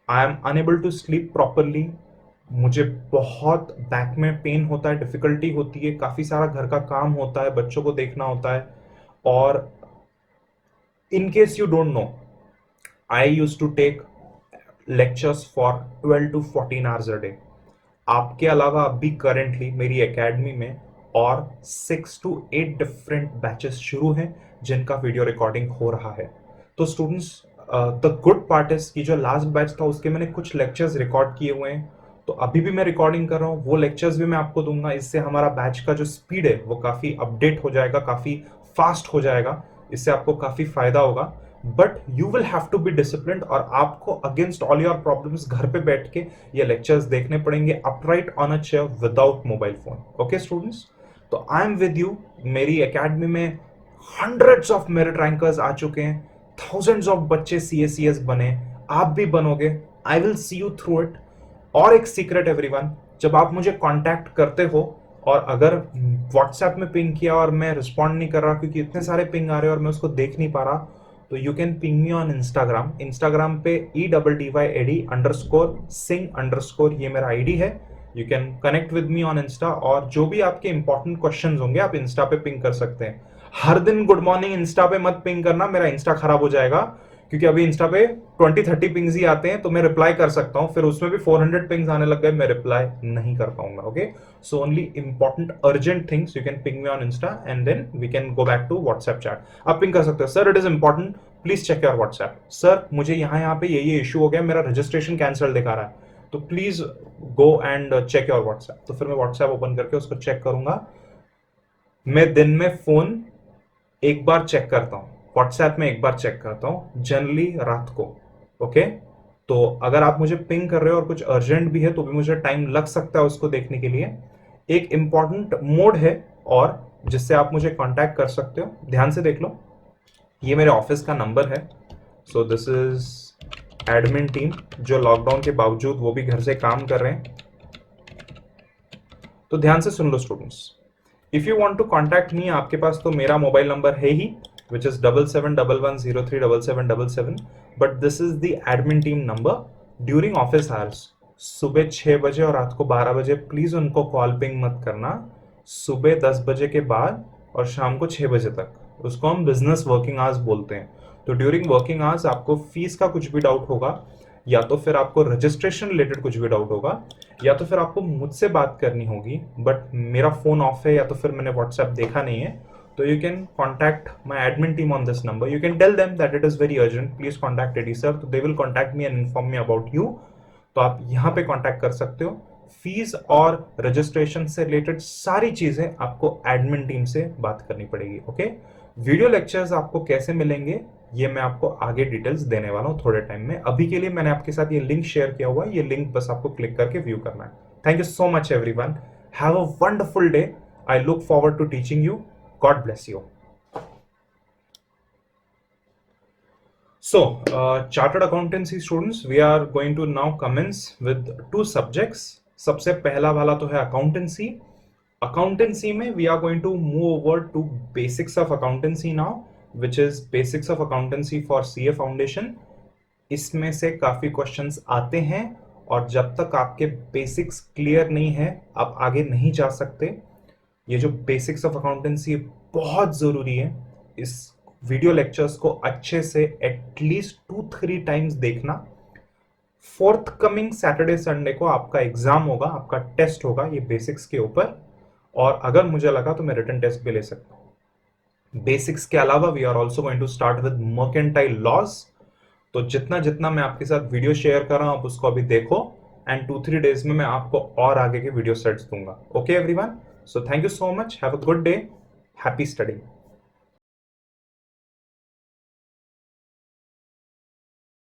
I am unable to sleep properly. मुझे बहुत बैक में पेन होता है, डिफिकल्टी होती है, काफी सारा घर का काम होता है, बच्चों को देखना होता है। और in case you don't know, I used to take lectures for 12 to 14 hours a day। आपके अलावा अभी करेंटली मेरी एकेडमी में और 6 to 8 डिफरेंट बैचेस शुरू हैं जिनका वीडियो रिकॉर्डिंग हो रहा है। तो students, the good part is कि जो लास्ट बैच था उसके मैंने कुछ लेक्चर्स रिकॉर्ड किए हुए हैं, तो अभी भी मैं रिकॉर्डिंग कर रहा हूँ, वो लेक्चर्स भी मैं आपको दूंगा। इससे हमारा बैच का जो स्पीड है वो काफ़ी अपडेट हो जाएगा, काफ़ी फास्ट हो जाएगा। इससे आपको काफ़ी फायदा होगा। But you will have to be disciplined और आपको अगेंस्ट ऑल योर प्रॉब्लम्स घर पे बैठ के ये लेक्चर्स देखने पड़ेंगे upright on a chair without mobile phone. Okay students, तो आई एम विद यू। मेरी एकेडमी में हंड्रेड्स ऑफ मेरिट रैंकर्स आ चुके हैं, थाउजेंड्स ऑफ बच्चे CACS बने, आप भी बनोगे। I will see you through it. और एक सीक्रेट एवरीवन, जब आप मुझे कांटेक्ट करते हो और अगर व्हाट्सएप में पिंग किया और मैं रिस्पॉन्ड नहीं कर रहा क्योंकि इतने सारे पिंग आ रहे हैं और मैं उसको देख नहीं पा रहा, तो you can ping me on Instagram. Instagram पे EDDYAD_Singh_ ये मेरा आईडी है। You can connect with me on Insta और जो भी आपके इंपॉर्टेंट क्वेश्चंस होंगे आप इंस्टा पे पिंग कर सकते हैं। हर दिन गुड मॉर्निंग इंस्टा पे मत पिंग करना, मेरा इंस्टा खराब हो जाएगा, क्योंकि अभी इंस्टा पे 20-30 पिंग्स ही आते हैं, तो मैं रिप्लाई कर सकता हूँ, फिर उसमें भी 400 पिंग्स आने लग गए, मैं रिप्लाई नहीं कर पाऊंगा। Okay, so only important urgent things you can ping me on insta and then we can go back to WhatsApp chat. आप पिंग कर सकते हो, sir it is important, please check your WhatsApp. Sir मुझे यहाँ पे ये इशू हो गया, मेरा रजिस्ट्रेशन कैंसिल दिखा रहा है, तो please go and check your WhatsApp. तो फिर मैं व्हाट्सएप ओपन करके उसको चेक करूंगा। मैं दिन में फोन एक बार चेक करता हूँ, व्हाट्सएप में एक बार चेक करता हूँ, जनरली रात को। ओके, तो अगर आप मुझे पिंग कर रहे हो और कुछ अर्जेंट भी है तो भी मुझे टाइम लग सकता है उसको देखने के लिए। एक इंपॉर्टेंट मोड है और जिससे आप मुझे कांटेक्ट कर सकते हो, ध्यान से देख लो, ये मेरे ऑफिस का नंबर है। So this is admin team जो लॉकडाउन के बावजूद वो भी घर से काम कर रहे हैं। तो ध्यान से सुन लो students, if you want to contact me, आपके पास तो मेरा मोबाइल नंबर है ही, which is 7711037777, but this is the admin team number during office hours। सुबह 6 बजे और रात को 12 बजे प्लीज उनको कॉल पिंग मत करना। सुबह 10 बजे के बाद और शाम को 6 बजे तक, उसको हम बिजनेस वर्किंग आवर्स बोलते हैं। तो ड्यूरिंग वर्किंग आवर्स आपको फीस का कुछ भी डाउट होगा, या तो फिर आपको रजिस्ट्रेशन रिलेटेड कुछ भी डाउट होगा, या तो फिर आपको मुझसे बात करनी होगी, बट मेरा फोन ऑफ है या तो फिर मैंने व्हाट्सएप देखा नहीं है, तो you can contact my admin team on this number। You can tell them that it is very urgent, please contact Eddie sir, तो they will contact me and inform me about you। तो आप यहाँ पे कांटेक्ट कर सकते हो। फीस और रजिस्ट्रेशन से रिलेटेड सारी चीजें आपको एडमिन टीम से बात करनी पड़ेगी। ओके, वीडियो लेक्चर्स आपको कैसे मिलेंगे ये मैं आपको आगे डिटेल्स देने वाला हूँ थोड़े टाइम में। अभी के लिए मैंने आपके साथ ये लिंक शेयर किया हुआ है, ये लिंक बस आपको क्लिक करके व्यू करना है। Thank you so much everyone, have a wonderful day. I look forward to teaching you. God bless you। So, chartered accountancy students, we are going to now commence with 2 subjects। सबसे पहला वाला तो है accountancy। Accountancy में we are going to move over to basics of accountancy now, which is basics of accountancy for CA foundation। इसमें से काफी क्वेश्चंस आते हैं और जब तक आपके बेसिक्स क्लियर नहीं है आप आगे नहीं जा सकते। ये जो बेसिक्स ऑफ अकाउंटेंसी बहुत ज़रूरी है। इस वीडियो लेक्चर्स को अच्छे से एटलीस्ट 2-3 टाइम्स देखना। फोर्थ कमिंग सैटरडे संडे को आपका एग्जाम होगा, आपका टेस्ट होगा ये बेसिक्स के ऊपर, और अगर मुझे लगा तो मैं रिटन टेस्ट भी ले सकता हूँ। बेसिक्स के अलावा we are also going to start with mercantile laws. तो जितना जितना मैं आपके साथ वीडियो शेयर कर रहा हूँ आप उसको अभी देखो, एंड 2-3 डेज में मैं आपको और आगे के वीडियो सेट्स दूंगा। Okay everyone, so thank you so much, have a good day, happy studying।